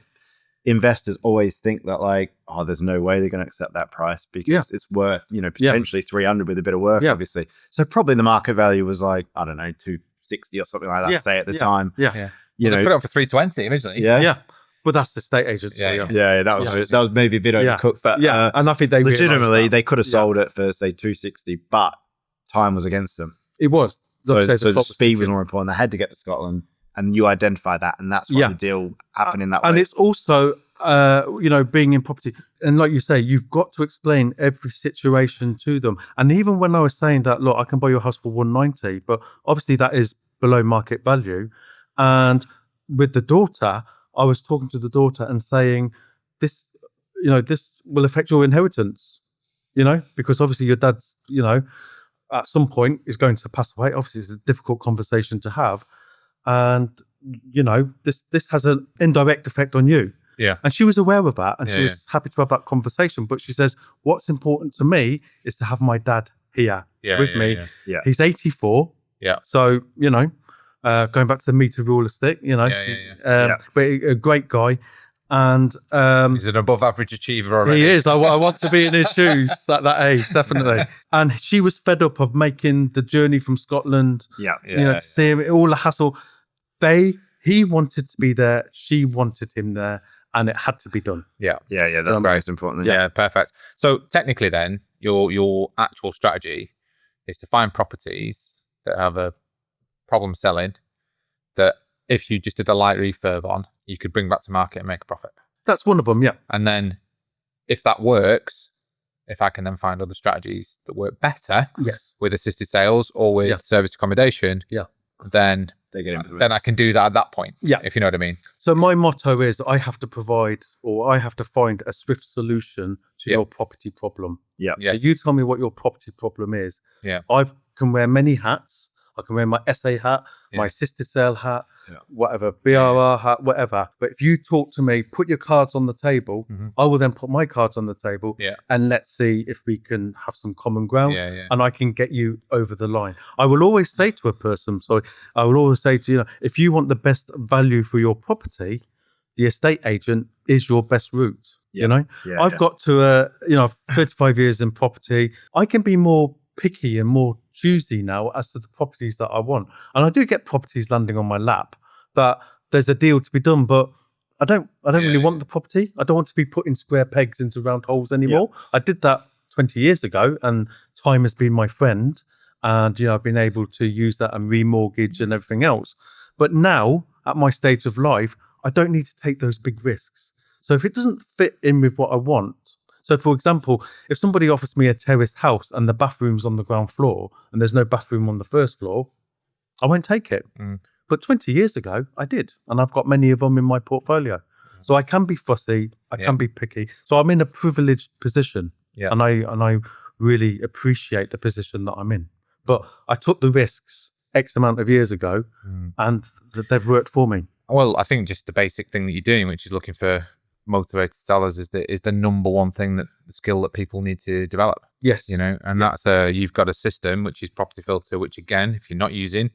investors always think that there's no way they're going to accept that price because it's worth, potentially 300 with a bit of work, obviously. So probably the market value was I don't know, 260 or something like that, say at the yeah, time. Yeah. You They know, put it up for 320 originally. Yeah. But that's the estate agent. So, Yeah, yeah, that was maybe a bit overcooked, but and I think they legitimately they could have Yeah. sold it for say 260, but time was against them. It was. So Like I say, the clock speed was ticking. more important. They had to get to Scotland, and you identify that, and that's why the deal happened in that way. And it's also, being in property, and like you say, you've got to explain every situation to them. And even when I was saying that, look, I can buy your house for 190, but obviously that is below market value. And with the daughter, I was talking to the daughter and saying, this will affect your inheritance, because obviously your dad's, at some point is going to pass away. Obviously, it's a difficult conversation to have. And, this has an indirect effect on you. Yeah. And she was aware of that, and she was happy to have that conversation. But she says, what's important to me is to have my dad here with me. Yeah. He's 84. Yeah. So, going back to the meter realistic, but a great guy. And he's an above average achiever already. he is. I want to be in his shoes at that age, definitely. And she was fed up of making the journey from Scotland, to see him, all the hassle. He wanted to be there, she wanted him there, and it had to be done. Yeah, that's the most important. Yeah, perfect. So technically then, your actual strategy is to find properties that have a problem selling, that if you just did a light refurb on, you could bring back to market and make a profit. That's one of them, yeah. And then if that works, if I can then find other strategies that work better with assisted sales or with service accommodation, then they get into then I can do that at that point. Yeah. If you know what I mean. So my motto is I have to provide, or I have to find a swift solution to your property problem. Yeah. Yes. So you tell me what your property problem is. Yeah. I can wear many hats. I can wear my SA hat, my assisted sale hat, whatever, BRR hat, whatever. But if you talk to me, put your cards on the table, I will then put my cards on the table and let's see if we can have some common ground and I can get you over the line. I will always say to a person, if you want the best value for your property, the estate agent is your best route. I've got to 35 years in property. I can be more picky and more choosy now as to the properties that I want. And I do get properties landing on my lap that there's a deal to be done, but I don't really want the property. I don't want to be putting square pegs into round holes anymore. I did that 20 years ago and time has been my friend. And, I've been able to use that and remortgage and everything else. But now at my stage of life, I don't need to take those big risks. So if it doesn't fit in with what I want, so, for example, if somebody offers me a terraced house and the bathroom's on the ground floor and there's no bathroom on the first floor, I won't take it. But 20 years ago, I did. And I've got many of them in my portfolio. So I can be fussy. I can be picky. So I'm in a privileged position. And I really appreciate the position that I'm in. But I took the risks X amount of years ago and they've worked for me. Well, I think just the basic thing that you're doing, which is looking for motivated sellers, is the number one thing, that the skill that people need to develop. Yes. And that's you've got a system which is property filter, which again, if you're not using,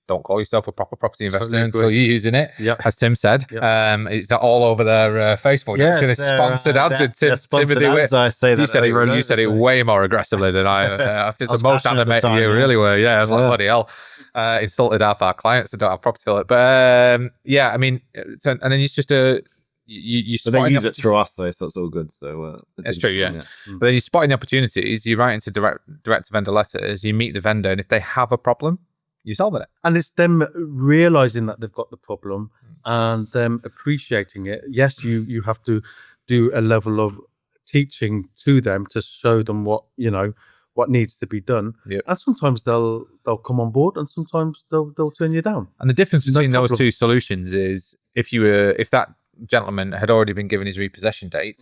don't call yourself a proper property investor until you're using it. As Tim said, it's all over their Facebook. It's sponsored ads. Timothy Witt. I say that you said it way more aggressively than I. It's the most animated you really were. I was like, bloody hell. Insulted half our clients that don't have property filter. But and then it's just but they use it through us though, so it's all good. So that's true, But then you're spotting the opportunities. You write into direct to vendor letters. You meet the vendor, and if they have a problem, you solve it. And it's them realizing that they've got the problem and them appreciating it. Yes, you have to do a level of teaching to them to show them what needs to be done. And sometimes they'll come on board, and sometimes they'll turn you down. And the difference between those two solutions is if that gentleman had already been given his repossession date,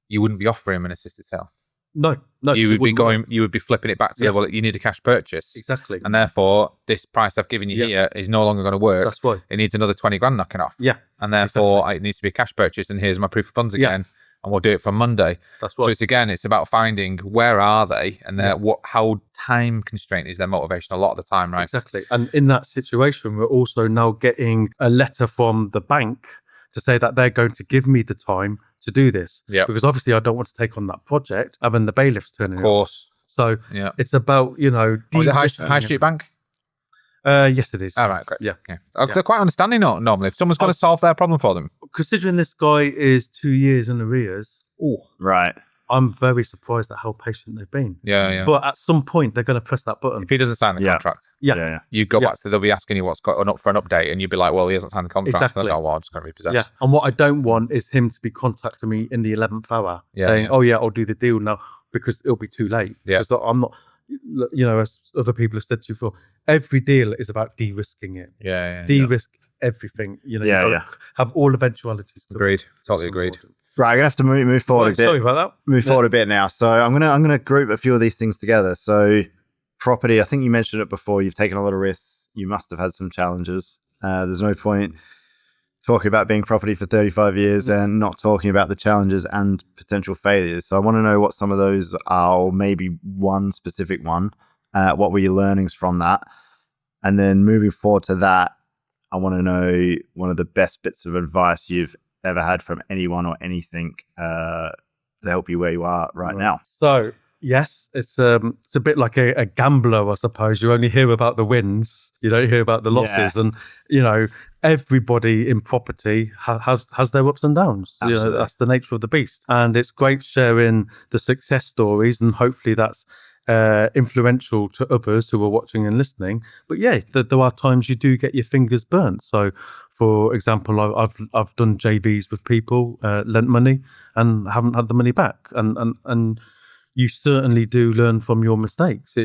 you wouldn't be offering him an assisted sale. No, you would be flipping it back to well, you need a cash purchase. Exactly. And therefore this price I've given you here is no longer going to work. That's right. It needs another 20 grand knocking off. And therefore it needs to be a cash purchase, and here's my proof of funds again. And we'll do it from Monday. That's right. So it's about finding where are they and how time constraint is their motivation a lot of the time, right? Exactly. And in that situation, we're also now getting a letter from the bank to say that they're going to give me the time to do this. Because obviously I don't want to take on that project and then the bailiff's turning Of course. So it's about, Was it High Street Bank? Yes, it is. All right, great. Yeah. They're quite understanding normally. If someone's going to solve their problem for them. Considering this guy is 2 years in arrears, Right. I'm very surprised at how patient they've been. Yeah. But at some point, they're going to press that button. If he doesn't sign the contract, you go back to, they'll be asking you what's going up for an update, and you'd be like, well, he hasn't signed the contract. Exactly. So, well, I'm just going to repossess. Yeah. And what I don't want is him to be contacting me in the 11th hour saying, I'll do the deal now, because it'll be too late. Yeah. Because I'm not, as other people have said to you before, every deal is about de-risking it. De-risk everything. Have all eventualities. Agreed. Totally agreed. Right, I'm gonna have to move forward a bit. Sorry about that. Move forward a bit now. So I'm gonna group a few of these things together. So property, I think you mentioned it before. You've taken a lot of risks. You must have had some challenges. There's no point talking about being property for 35 years and not talking about the challenges and potential failures. So I want to know what some of those are, or maybe one specific one. What were your learnings from that? And then moving forward to that, I want to know one of the best bits of advice you've ever had from anyone or anything to help you where you are right now. So yes, it's a bit like a gambler, I suppose. You only hear about the wins, you don't hear about the losses. And everybody in property has their ups and downs. That's the nature of the beast. And it's great sharing the success stories, and hopefully that's influential to others who are watching and listening. But there are times you do get your fingers burnt. So for example, I've done JVs with people, lent money and haven't had the money back, and you certainly do learn from your mistakes.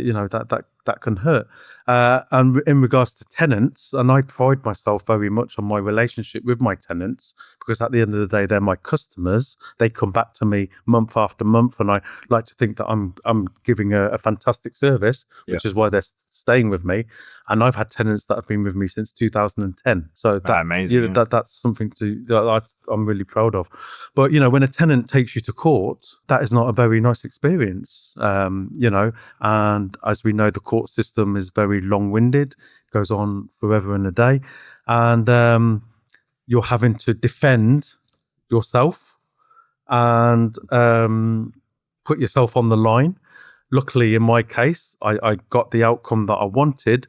That can hurt. And in regards to tenants, and I pride myself very much on my relationship with my tenants, because at the end of the day, they're my customers. They come back to me month after month, and I like to think that I'm giving a fantastic service, which is why they're staying with me. And I've had tenants that have been with me since 2010. So that's amazing. That's something that I'm really proud of. But when a tenant takes you to court, that is not a very nice experience. And as we know, the court system is very long-winded, goes on forever and a day, and you're having to defend yourself and put yourself on the line. Luckily, in my case, I got the outcome that I wanted,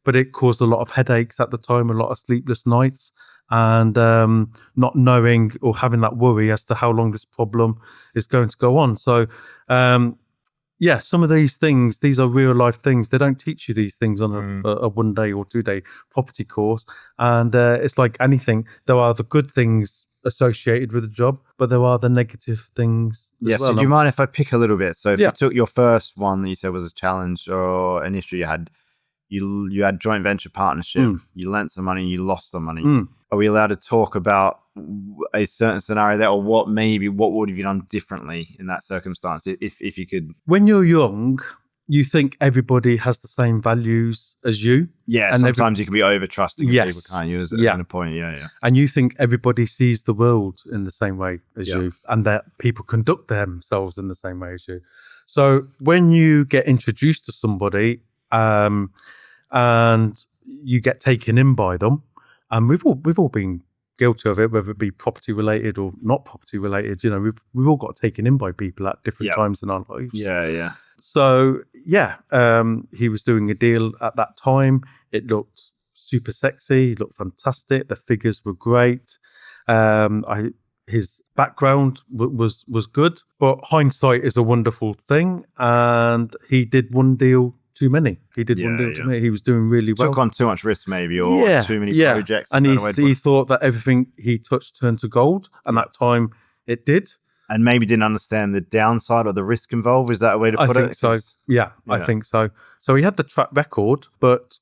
but it caused a lot of headaches at the time, a lot of sleepless nights, and not knowing or having that worry as to how long this problem is going to go on. So some of these things, these are real life things. They don't teach you these things on a 1 day or 2 day property course. And it's like anything. There are the good things associated with the job, but there are the negative things as well. So do you mind if I pick a little bit? So if you took your first one that you said was a challenge or an issue you had, you had joint venture partnership, you lent some money, you lost some money. Are we allowed to talk about a certain scenario there, or what would have you done differently in that circumstance if you could? When you're young, you think everybody has the same values as you. Yeah, and sometimes you can be over trusting people, can't you? At a point, And you think everybody sees the world in the same way as you, and that people conduct themselves in the same way as you. So when you get introduced to somebody, and you get taken in by them, and we've all been guilty of it, whether it be property related or not property related. We've all got taken in by people at different times in our lives. So he was doing a deal at that time. It looked super sexy. It looked fantastic. The figures were great. His background was good, but hindsight is a wonderful thing. And he did one deal too many. He did one deal too many. He was doing really well. Took on too much risk, maybe, or too many projects. And he thought that everything he touched turned to gold, and at that time it did. And maybe didn't understand the downside or the risk involved. Is that a way to put it? I think so. So he had the track record, but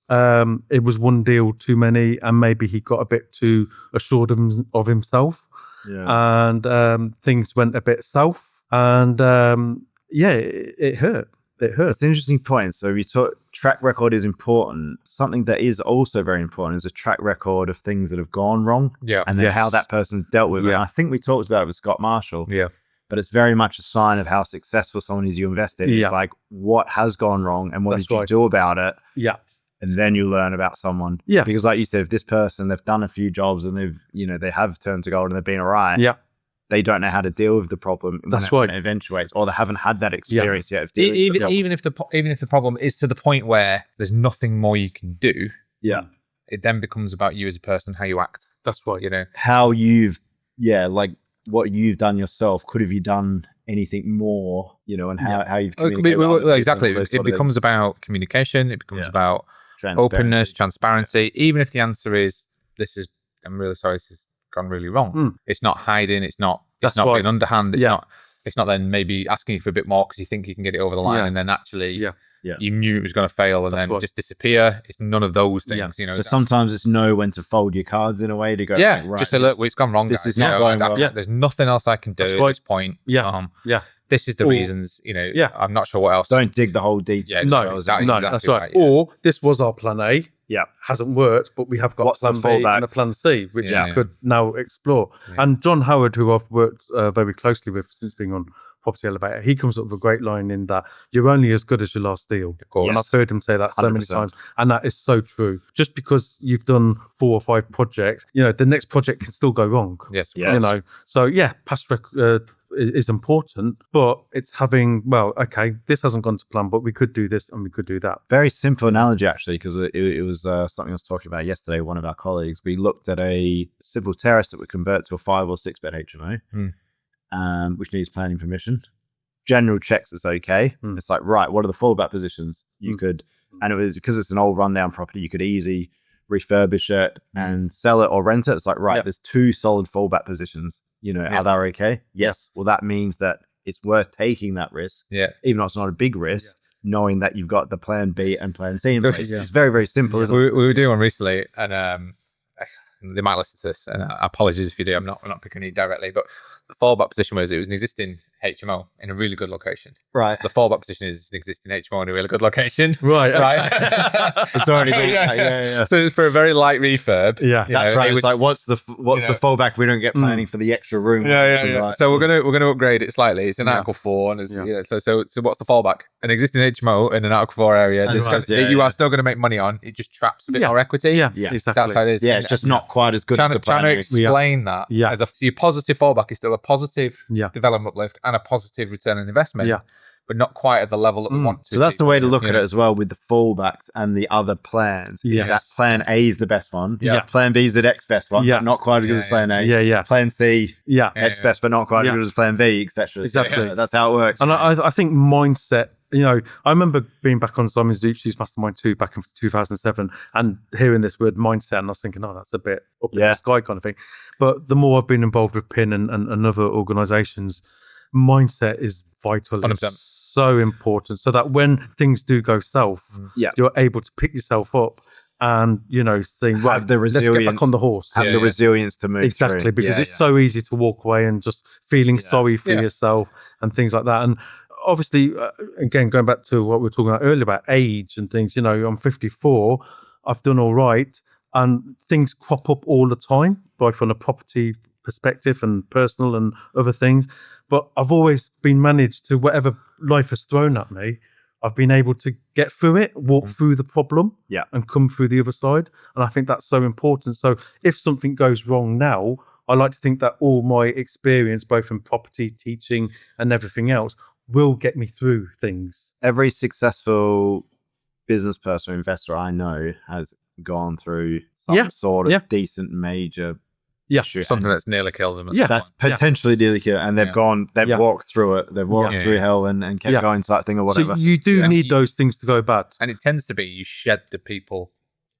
it was one deal too many, and maybe he got a bit too assured of himself. And things went a bit south, and it hurt. It's an interesting point. So we talk track record is important. Something that is also very important is a track record of things that have gone wrong, and then how that person dealt with it. And I think we talked about it with Scott Marshall. But it's very much a sign of how successful someone is you invest in. It's like, what has gone wrong and what did you do about it? And then you learn about someone. Because like you said, if this person, they've done a few jobs and they have turned to gold and they've been all right. They don't know how to deal with the problem when it eventuates, or they haven't had that experience yet of dealing with the problem. Even if the problem is to the point where there's nothing more you can do, Yeah. It then becomes about you as a person, how you act. That's right. You know, How like what you've done yourself. Could have you done anything more? You know, and how you've communicated. with other people, exactly. those It sort of becomes things. about communication. It becomes Yeah. about openness, transparency. Even if the answer is, I'm really sorry, this has gone really wrong. It's not hiding. It's not being underhand. It's not then maybe asking you for a bit more because you think you can get it over the line, and then actually you knew it was going to fail and then just disappear. It's none of those things. You know. So sometimes it's know when to fold your cards in a way to go. Yeah, right, just say, look, it's gone wrong. This guys. is not going well. There's nothing else I can do at this point. This is the reasons. You know. I'm not sure what else. Don't dig the hole deep. Yeah, no, that's right. Or this was our plan A. Yeah, hasn't worked, but we have got plan B and a plan C, which we could now explore. Yeah. And John Howard, who I've worked very closely with since being on Property Elevator, he comes up with a great line in that you're only as good as your last deal. Of course. And I've heard him say that 100%. So many times. And that is so true. Just because you've done 4 or 5 projects, you know, the next project can still go wrong. Yes. You know, so past record is important, but it's having, well, okay, this hasn't gone to plan, but we could do this and we could do that. Very simple analogy, actually, because it was something I was talking about yesterday with one of our colleagues. We looked at a civil terrace that would convert to a 5 or 6 bed HMO, which needs planning permission. General checks it's okay. It's like, right, what are the fallback positions? You could, and it was because it's an old rundown property, you could easily refurbish it and sell it or rent it. It's like, right, there's 2 solid fallback positions. You know, are they okay? Yes. Well, that means that it's worth taking that risk. Yeah. Even though it's not a big risk, knowing that you've got the plan B and plan C in place. It's very, very simple, isn't it? We were doing one recently, and they might listen to this, and apologies if you do. I'm not picking you directly, but the fallback position was it was an existing HMO in a really good location. Right. So the fallback position is an existing HMO in a really good location. Right. It's already been. Yeah. So it's for a very light refurb. Yeah, that's right. It's like what's the fallback? We don't get planning for the extra room. Yeah. Like, so we're gonna upgrade it slightly. It's an Article 4, and it's so what's the fallback? An existing HMO in an Article 4 area. You are still going to make money on. It just traps a bit more equity. Yeah, exactly. That's how it is. Yeah, it's just not quite as good as the plan. Trying to explain that as your positive fallback is still a positive development uplift and a positive return on investment, but not quite at the level that we want to. So that's the way to look at it as well with the fallbacks and the other plans. Yes. That plan A is the best one. Yeah. Plan B is the next best one, but not quite as good as plan A. Yeah. Plan C, next best, but not quite as good as plan B, etc. Exactly. So that's how it works. And I think mindset, you know, I remember being back on Simon Zucchi's Mastermind 2 back in 2007 and hearing this word mindset, and I was thinking, oh, that's a bit up in the sky kind of thing. But the more I've been involved with PIN and other organizations, mindset is vital. 100%. It's so important so that when things do go south, you're able to pick yourself up and, you know, saying, right, let's get back on the horse. Have the resilience to move through. Because it's so easy to walk away and just feeling sorry for yourself and things like that. And obviously, again, going back to what we were talking about earlier about age and things, you know, I'm 54, I've done all right, and things crop up all the time, both from a property perspective and personal and other things. But I've always been managed to, whatever life has thrown at me, I've been able to get through it, walk through the problem and come through the other side. And I think that's so important. So if something goes wrong now, I like to think that all my experience, both in property, teaching and everything else, will get me through things. Every successful business person or investor I know has gone through some sort of decent major issue. Something that's nearly killed them. That's potentially nearly killed. And they've walked through it. They've walked through hell and kept going type thing or whatever. So you do need those things to go bad. And it tends to be you shed the people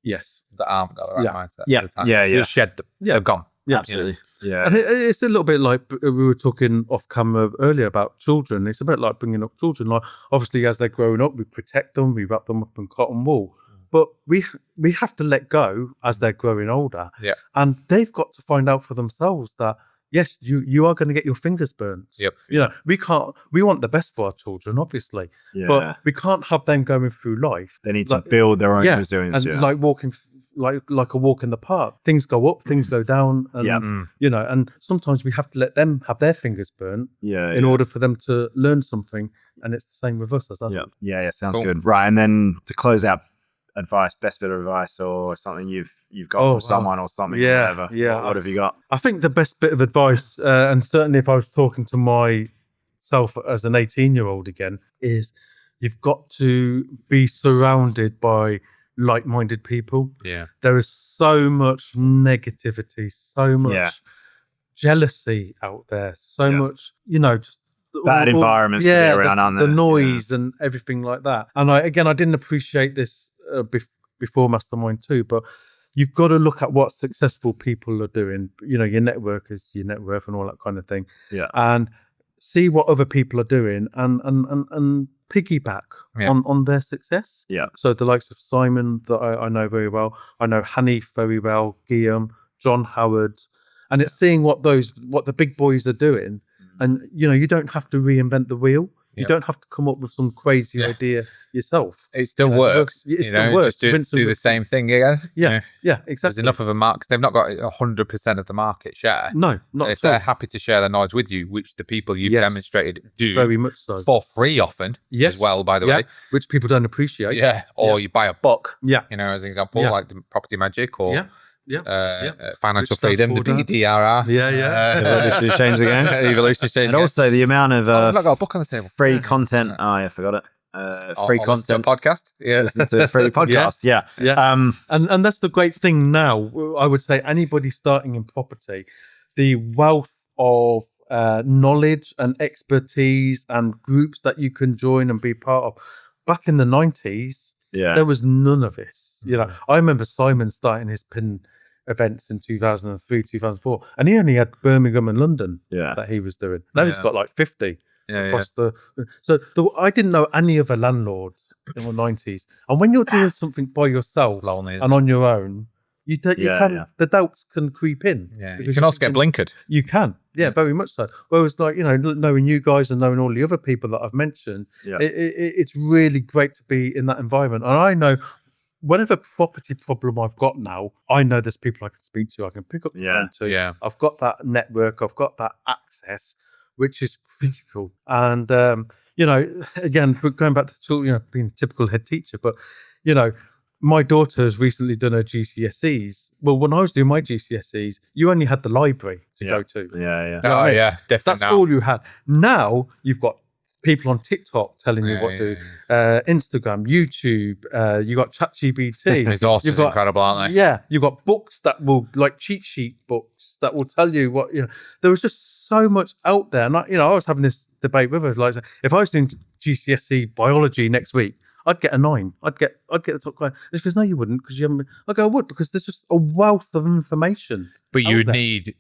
that aren't got the right mindset. You shed them. They've gone. Absolutely. Yeah. And it's a little bit like we were talking off camera earlier about children. It's a bit like bringing up children. Like, obviously, as they're growing up, we protect them, we wrap them up in cotton wool. But we have to let go as they're growing older. Yeah. And they've got to find out for themselves that, yes, you are going to get your fingers burnt. Yep. You know, we want the best for our children, obviously. Yeah. But we can't have them going through life. They need to build their own resilience. And like walking like a walk in the park. Things go up, things go down, and you know, and sometimes we have to let them have their fingers burnt in order for them to learn something. And it's the same with us as adults. Yeah, sounds good. Right, and then to close out, advice, best bit of advice, or something you've got from someone or something, whatever. Yeah, what have you got? I think the best bit of advice, and certainly if I was talking to myself as an 18-year-old again, is you've got to be surrounded by like-minded people. Yeah. There is so much negativity, so much jealousy out there, so much, just bad environments to be around, aren't the there? noise and everything like that. And I didn't appreciate this before Mastermind too, but you've got to look at what successful people are doing. Your network is your net worth and all that kind of thing. Yeah. And see what other people are doing and piggyback on their success. Yeah. So the likes of Simon that I know very well. I know Hanif very well, Guillaume, John Howard. And it's seeing what the big boys are doing. And, you don't have to reinvent the wheel. You don't have to come up with some crazy idea yourself. It still works. It still works. Just do the same thing again. Yeah, exactly. There's enough of a market. They've not got 100% of the market share. No, not if they're happy to share their knowledge with you, which the people you've demonstrated do very much so for free often as well, by the way. Which people don't appreciate. Yeah. Or you buy a book. Yeah. As an example, like the Property Magic or Financial Rich Freedom, the BDRR. Evolutionary Change the Game. Evolutionary Change. And also the amount of I've not got a book on the table. Free content. Oh, I forgot it. Free content podcast. Yeah, listen to free podcast. Yeah. And that's the great thing now. I would say anybody starting in property, the wealth of knowledge and expertise and groups that you can join and be part of. Back in the 90s, there was none of this. I remember Simon starting his PIN events in 2003, 2004, and he only had Birmingham and London that he was doing. Now he's got like 50 across I didn't know any other landlords in the 90s. And when you're doing something by yourself and on your own, the doubts can creep in. You can also get blinkered. You can, very much so. Whereas, knowing you guys and knowing all the other people that I've mentioned, it's really great to be in that environment. And I know whatever property problem I've got now, I know there's people I can speak to, I can pick up the phone to. I've got that network, I've got that access, which is critical. And, again, going back to being a typical head teacher, but, my daughter has recently done her GCSEs. Well, when I was doing my GCSEs, you only had the library to go to. Definitely. That's all you had. Now you've got people on TikTok telling you what to do, Instagram, YouTube, you got ChatGPT. Resources incredible, aren't they? Yeah, you've got books that will, like cheat sheet books that will tell you what, there was just so much out there. And I was having this debate with her, like, if I was doing GCSE biology next week, I'd get a 9. I'd get the top grade. And she goes, no, you wouldn't, because you haven't. I go, I would, because there's just a wealth of information. But you would need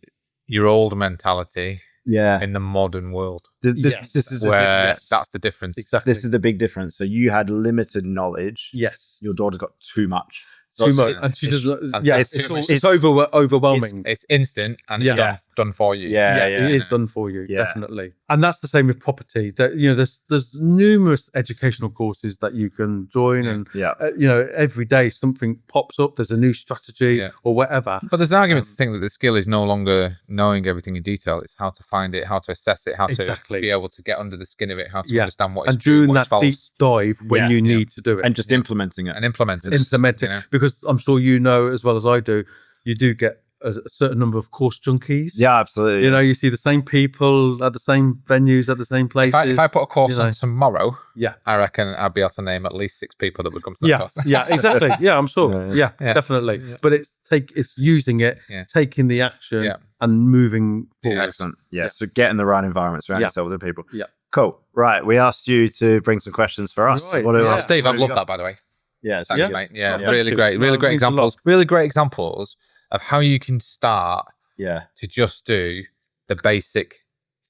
your old mentality in the modern world. This is the difference. That's the difference. Exactly. This is the big difference. So you had limited knowledge. Yes. Your daughter's got too much. Too much. And she does. It's overwhelming. It's instant and it's done for you. It is done for you, definitely. And that's the same with property. That there's numerous educational courses that you can join, and every day something pops up. There's a new strategy or whatever. But there's an argument to think that the skill is no longer knowing everything in detail. It's how to find it, how to assess it, how to be able to get under the skin of it, how to understand what is true, doing what's that deep false. dive when you need to do it, and just implementing it, because I'm sure as well as I do, you do get a certain number of course junkies. Yeah, absolutely. You see the same people at the same venues, at the same places. If I put a course on tomorrow, yeah, I reckon I'd be able to name at least 6 people that would come to that course. Yeah, exactly. Yeah, I'm sure. Yeah, definitely. Yeah. But it's using it, taking the action, and moving forward. Excellent. Yeah, so getting the right environment, surround yourself with the people. Yeah. Cool. Right, we asked you to bring some questions for us. Right. Steve, I've loved that, by the way. Yeah, thanks, mate. Yeah, really great. Really great examples. Really great examples of how you can start to just do the basic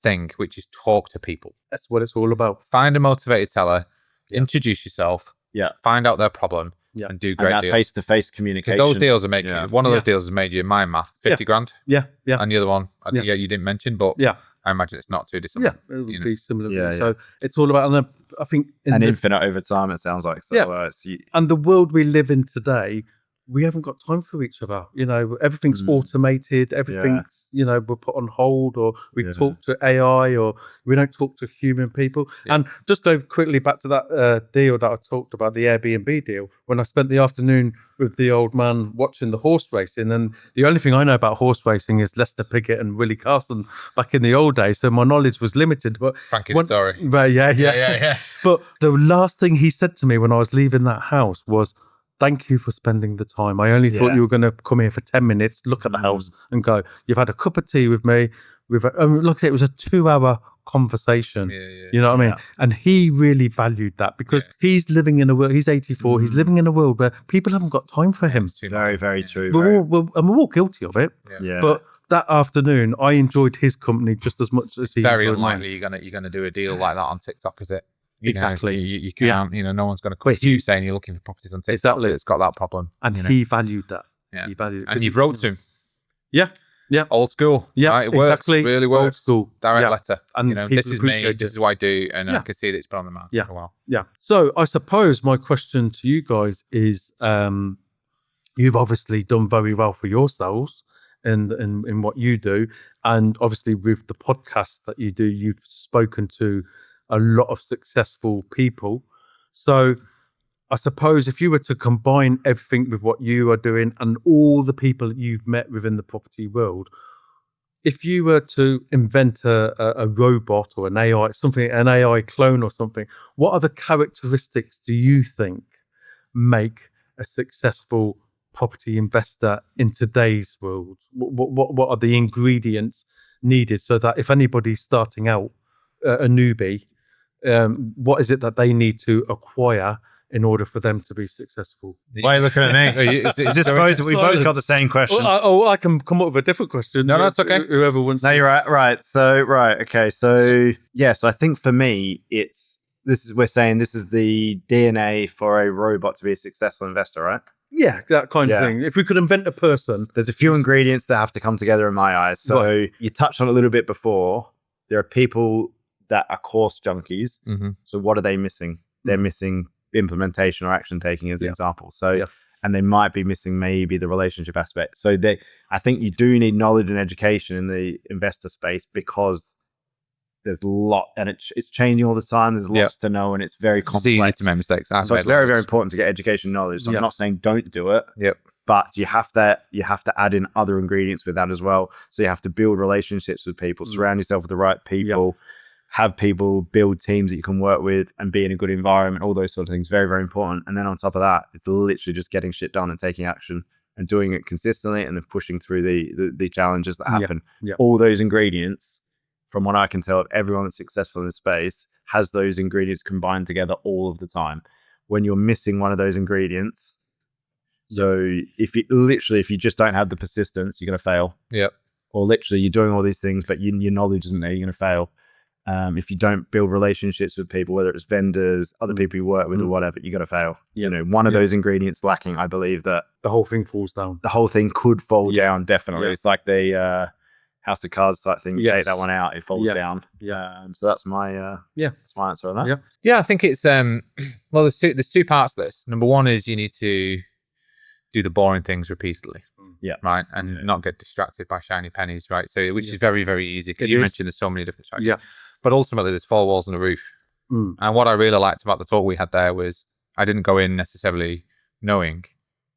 thing, which is talk to people. That's what it's all about. Find a motivated seller, introduce yourself, find out their problem, and do great deals. Face-to-face communication. Those deals are making you. One of those deals has made you, in my math, 50 grand. Yeah. And the other one, you didn't mention, but I imagine it's not too dissimilar. Yeah, it would be similar. So it's all about, and I think infinite over time, it sounds like. So, and the world we live in today, we haven't got time for each other. Everything's automated. Everything's, we're put on hold, or we talk to AI, or we don't talk to human people. Yeah. And just go quickly back to that deal that I talked about, the Airbnb deal, when I spent the afternoon with the old man watching the horse racing. And the only thing I know about horse racing is Lester Piggott and Willie Carson back in the old days. So my knowledge was limited. But Frankie Dettori. Yeah. But the last thing he said to me when I was leaving that house was, thank you for spending the time. I only thought you were going to come here for 10 minutes, look at the house and go, you've had a cup of tea with me. Look at it, was a 2-hour conversation. You know what I mean? And he really valued that because he's living in a world, he's 84, he's living in a world where people haven't got time for him. Very, very true. We're all guilty of it. But that afternoon, I enjoyed his company just as much as he very enjoyed unlikely mine. you're gonna do a deal like that on TikTok, is it? Exactly. You can't, no one's going to quit you saying you're looking for properties on TikTok. Exactly. It's got that problem. And he valued that. Yeah. He valued it. And you've wrote to him. Yeah. Yeah. Old school. Yeah. Right? It works. It really works. Old school. Direct letter. And this is me. This is what I do. And I can see that it's been on the market for a while. Yeah. So I suppose my question to you guys is, you've obviously done very well for yourselves in what you do. And obviously with the podcast that you do, you've spoken to a lot of successful people. So I suppose if you were to combine everything with what you are doing and all the people that you've met within the property world, if you were to invent a robot or an AI clone or something, what other characteristics do you think make a successful property investor in today's world? What are the ingredients needed so that if anybody's starting out, a newbie, what is it that they need to acquire in order for them to be successful? Why are you looking at me? Is this supposed to, we both got the same question? I can come up with a different question. No, that's okay. Whoever wants. No, you're right. Right. So, okay. So I think for me, we're saying this is the DNA for a robot to be a successful investor, right? Yeah, that kind of thing. If we could invent a person. There's a few ingredients that have to come together in my eyes. So you touched on it a little bit before. There are people that are course junkies. So what are they missing? They're missing implementation or action taking as an example. So, and they might be missing maybe the relationship aspect. So I think you do need knowledge and education in the investor space because there's a lot, and it's changing all the time. There's lots to know, and it's very complex. It's easy to make mistakes. So it's very, very important to get education knowledge. So I'm not saying don't do it. But you have to add in other ingredients with that as well. So you have to build relationships with people, surround yourself with the right people, have people build teams that you can work with and be in a good environment, all those sort of things. Very, very important. And then on top of that, it's literally just getting shit done and taking action and doing it consistently and then pushing through the challenges that happen. All those ingredients, from what I can tell, everyone that's successful in this space has those ingredients combined together all of the time. When you're missing one of those ingredients, so if you just don't have the persistence, you're going to fail. Or literally you're doing all these things, but your knowledge isn't there, you're going to fail. If you don't build relationships with people, whether it's vendors, other people you work with or whatever, you're going to fail. One of those ingredients lacking, I believe that the whole thing falls down. The whole thing could fall down, definitely. It's like the House of Cards type thing. You take that one out, it falls down. So that's my that's my answer on that. I think it's well, there's two parts to this. Number one is you need to do the boring things repeatedly. Right. And not get distracted by shiny pennies, right? So which is very, very easy because you mentioned there's so many different strategies. But ultimately there's 4 walls and a roof. And what I really liked about the talk we had there was I didn't go in necessarily knowing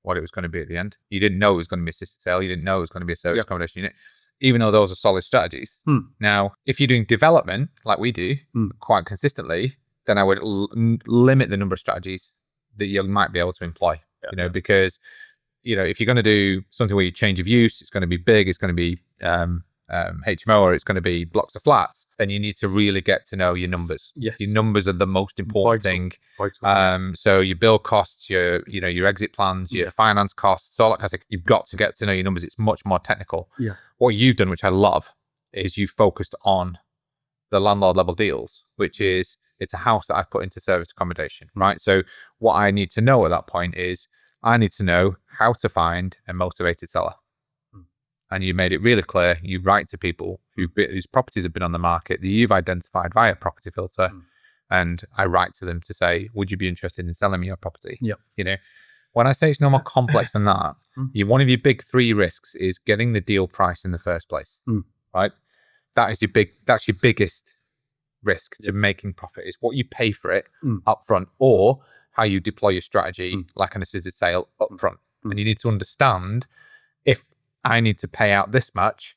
what it was going to be at the end. You didn't know it was going to be assisted sale. You didn't know it was going to be a service accommodation unit, even though those are solid strategies. Now, if you're doing development like we do quite consistently, then I would limit the number of strategies that you might be able to employ, because if you're going to do something where you change of use, it's going to be big, it's going to be HMO, or it's going to be blocks of flats, then you need to really get to know your numbers. Your numbers are the most important thing. So your build costs, your exit plans, your finance costs, all that kind of stuff. You've got to get to know your numbers. It's much more technical. What you've done, which I love, is you focused on the landlord level deals, which is it's a house that I put into service accommodation, right? So what I need to know at that point is I need to know how to find a motivated seller. And you made it really clear. You write to people whose properties have been on the market that you've identified via property filter. And I write to them to say, would you be interested in selling me your property? When I say it's no more complex than that, one of your big 3 risks is getting the deal price in the first place, right? That's your biggest risk to making profit is what you pay for it up front or how you deploy your strategy like an assisted sale up front. And you need to understand if I need to pay out this much,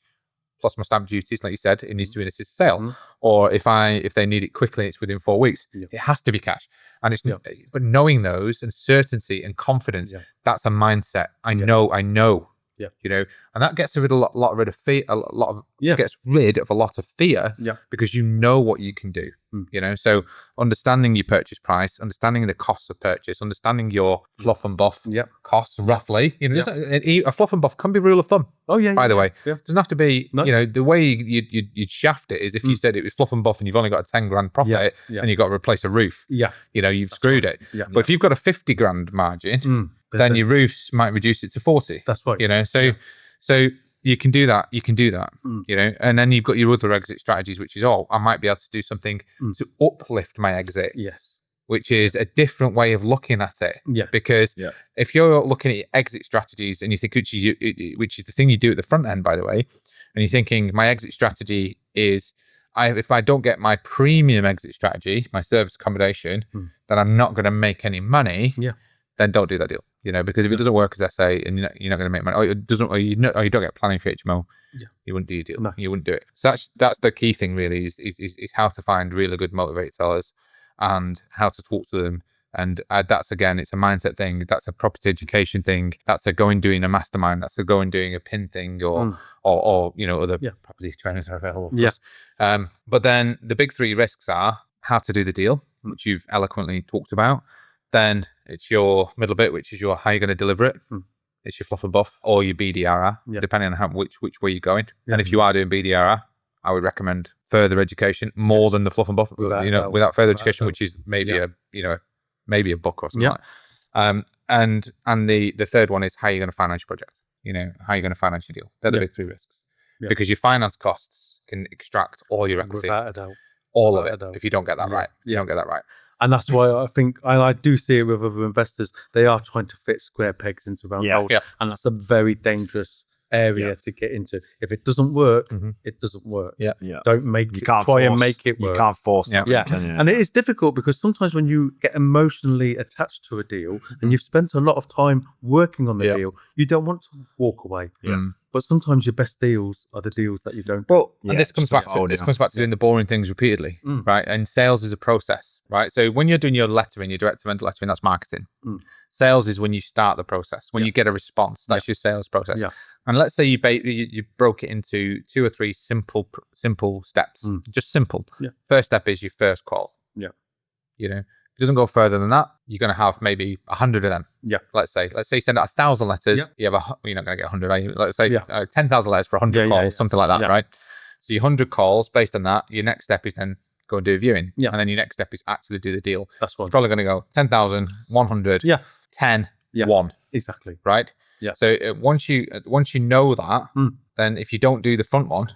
plus my stamp duties, like you said, it needs to be an assisted sale. Or if they need it quickly, it's within 4 weeks. It has to be cash. And it's but knowing those and certainty and confidence, that's a mindset. I know. You know, and that gets rid of a lot of fear, gets rid of a lot of fear because you know what you can do. You know, so understanding your purchase price, understanding the costs of purchase, understanding your fluff and buff costs roughly. You know, a fluff and buff can be rule of thumb. Oh yeah. By the way, it doesn't have to be. You know, the way you'd shaft it is if you said it was fluff and buff and you've only got a 10 grand profit and you've got to replace a roof. You know, you've screwed it. But if you've got a 50 grand margin, then your roofs might reduce it to 40. That's right. You know, so you can do that. You know, and then you've got your other exit strategies, which is, I might be able to do something to uplift my exit. Yes. Which is a different way of looking at it. Because if you're looking at your exit strategies and you think, which is the thing you do at the front end, by the way, and you're thinking my exit strategy is, if I don't get my premium exit strategy, my service accommodation, then I'm not going to make any money. Then don't do that deal. You know, because if it doesn't work as SA and you're not going to make money, or it doesn't, or you don't get planning for HMO, you wouldn't do your deal. No. You wouldn't do it. So that's the key thing, really, is how to find really good motivated sellers and how to talk to them. And that's, again, it's a mindset thing. That's a property education thing. That's a going doing a mastermind. That's a going doing a pin thing, or you know, other property trainers are available. But then the big 3 risks are how to do the deal, which you've eloquently talked about. Then it's your middle bit, which is how you're going to deliver it. It's your fluff and buff or your BDRR, depending on which way you're going. And if you are doing BDRR, I would recommend further education more than the fluff and buff. Without further education, which is maybe a book or something like that. And the third one is how you're going to finance your project. You know, how you're going to finance your deal. They're the big 3 risks. Because your finance costs can extract all your equity. Without a doubt. All of it. If you don't get that right. You don't get that right. And that's why I think, and I do see it with other investors, they are trying to fit square pegs into round holes. And that's a very dangerous area to get into. If it doesn't work, it doesn't work. Don't try and make it work. You can't force it. And it is difficult because sometimes when you get emotionally attached to a deal and you've spent a lot of time working on the deal, you don't want to walk away. But sometimes your best deals are the deals that you don't. Well, and this comes back to doing the boring things repeatedly, right? And sales is a process, right? So when you're doing your lettering, your direct to vendor lettering, that's marketing. Sales is when you start the process, when you get a response. That's your sales process. And let's say you broke it into 2 or 3 simple steps, just simple. First step is your first call. You know, if it doesn't go further than that, you're going to have maybe 100 of them. Let's say you send out 1,000 letters. You're not going to get 100. Are you? Let's say 10,000 letters for 100 calls, something like that, right? So your 100 calls, based on that, your next step is then go and do a viewing. And then your next step is actually do the deal. That's one. You're probably going to go 10,000, 100, 10, 1. Exactly. Right? So once you know that, then if you don't do the front one,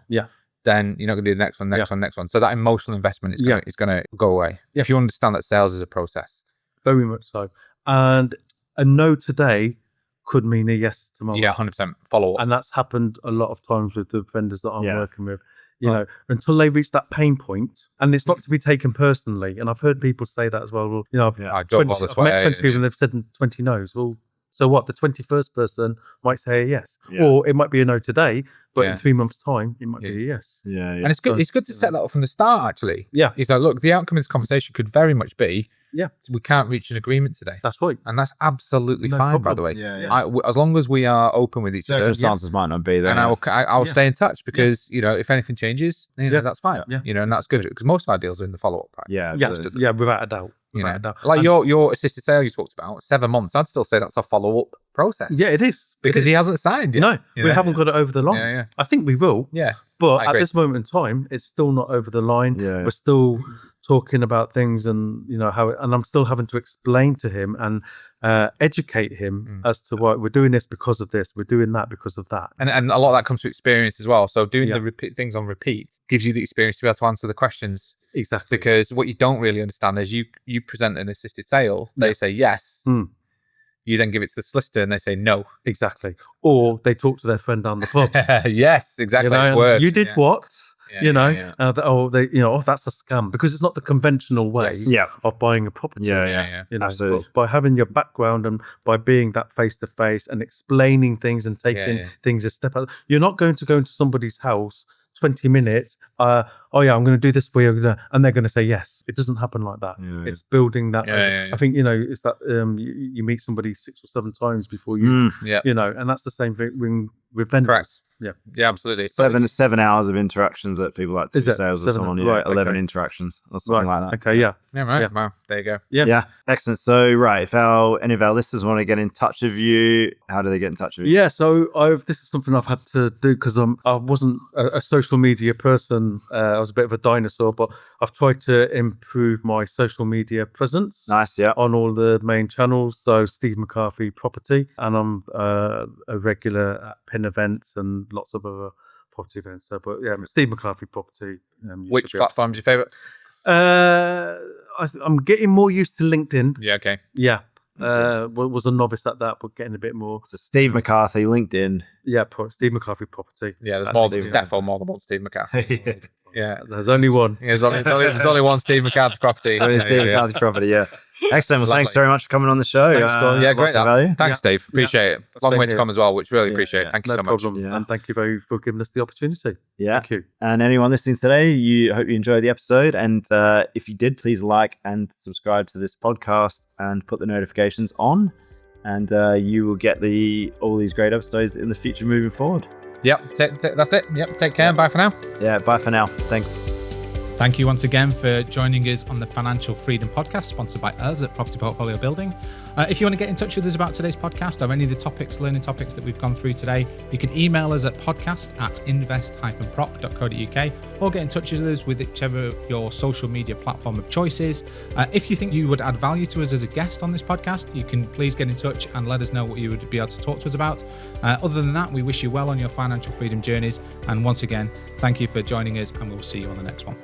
then you're not going to do the next one, next one. So that emotional investment is going to go away. If you understand that sales is a process. Very much so. And a no today could mean a yes tomorrow. 100% follow up. And that's happened a lot of times with the vendors that I'm working with. You know, until they reach that pain point, and it's not to be taken personally. And I've heard people say that as well. Well, you know, I've met 20 people and they've said 20 no's. Well, so what? The 21st person might say a yes, or it might be a no today, but in 3 months' time, it might be a yes. And it's good. It's good to set that up from the start. Actually, it's like, look, the outcome of this conversation could very much be, we can't reach an agreement today. That's right, and that's absolutely fine. By the way, as long as we are open with each other, circumstances might not be there, and I'll stay in touch because you know, if anything changes, that's fine. You know, and that's good because most of our deals are in the follow up. Right? Without a doubt. You know, like your assisted sale you talked about, 7 months. I'd still say that's a follow up process. Yeah, it is because he hasn't signed yet. No, we haven't got it over the line. I think we will. But at this moment in time, it's still not over the line. We're still talking about things, and you know and I'm still having to explain to him and educate him as to why we're doing this because of this, we're doing that because of that, and a lot of that comes through experience as well. So doing the things on repeat gives you the experience to be able to answer the questions. Exactly. Because what you don't really understand is you present an assisted sale, they say yes. You then give it to the solicitor and they say no. Exactly. Or they talk to their friend down the pub. Yes, exactly. You know, it's worse. You did what? That's a scam, because it's not the conventional way of buying a property. Absolutely. But by having your background and by being that face to face and explaining things and taking things a step out, you're not going to go into somebody's house 20 minutes, I'm going to do this for you, and they're going to say yes. It doesn't happen like that. It's building that. I think, it's that you meet somebody 6 or 7 times before you, and that's the same thing with vendors. Correct. Yeah, absolutely. 7 hours of interactions that people like to do sales with someone. Right, 11 interactions or something like that. Okay, yeah, right. Wow, there you go. Yeah, excellent. So, right, if any of our listeners want to get in touch with you, how do they get in touch with you? Yeah, so this is something I've had to do because I wasn't a social media person. I was a bit of a dinosaur, but I've tried to improve my social media presence. Nice, yeah. On all the main channels. So Steve McCarthy Property, and I'm a regular at PIN events and lots of other property events. So, but yeah, Steve McCarthy Property. Which platform's your favourite? I'm getting more used to LinkedIn. Yeah, okay. Yeah. Was a novice at that, but getting a bit more. So Steve McCarthy, LinkedIn. Yeah, Steve McCarthy Property. Yeah, there's definitely more than one Steve McCarthy. Yeah, there's only one. Yeah, there's only one Steve McCarthy Property. Steve McCarthy Property, yeah. Excellent. Well, thanks very much for coming on the show. Thanks, guys. Yeah, great. Value. Thanks, Steve. Appreciate it. Long way to come as well, which really appreciate it. Thank you so much. No problem. And thank you for giving us the opportunity. Yeah. Thank you. And anyone listening today, hope you enjoyed the episode. And if you did, please like and subscribe to this podcast and put the notifications on. And you will get all these great episodes in the future moving forward. Yep, that's it. Yep, take care. Bye for now. Yeah, bye for now. Thanks. Thank you once again for joining us on the Financial Freedom Podcast, sponsored by us at Property Portfolio Building. If you want to get in touch with us about today's podcast or any of the learning topics that we've gone through today, you can email us at podcast@invest-prop.co.uk or get in touch with us with whichever your social media platform of choice is. If you think you would add value to us as a guest on this podcast, you can please get in touch and let us know what you would be able to talk to us about. Other than that, we wish you well on your financial freedom journeys. And once again, thank you for joining us, and we'll see you on the next one.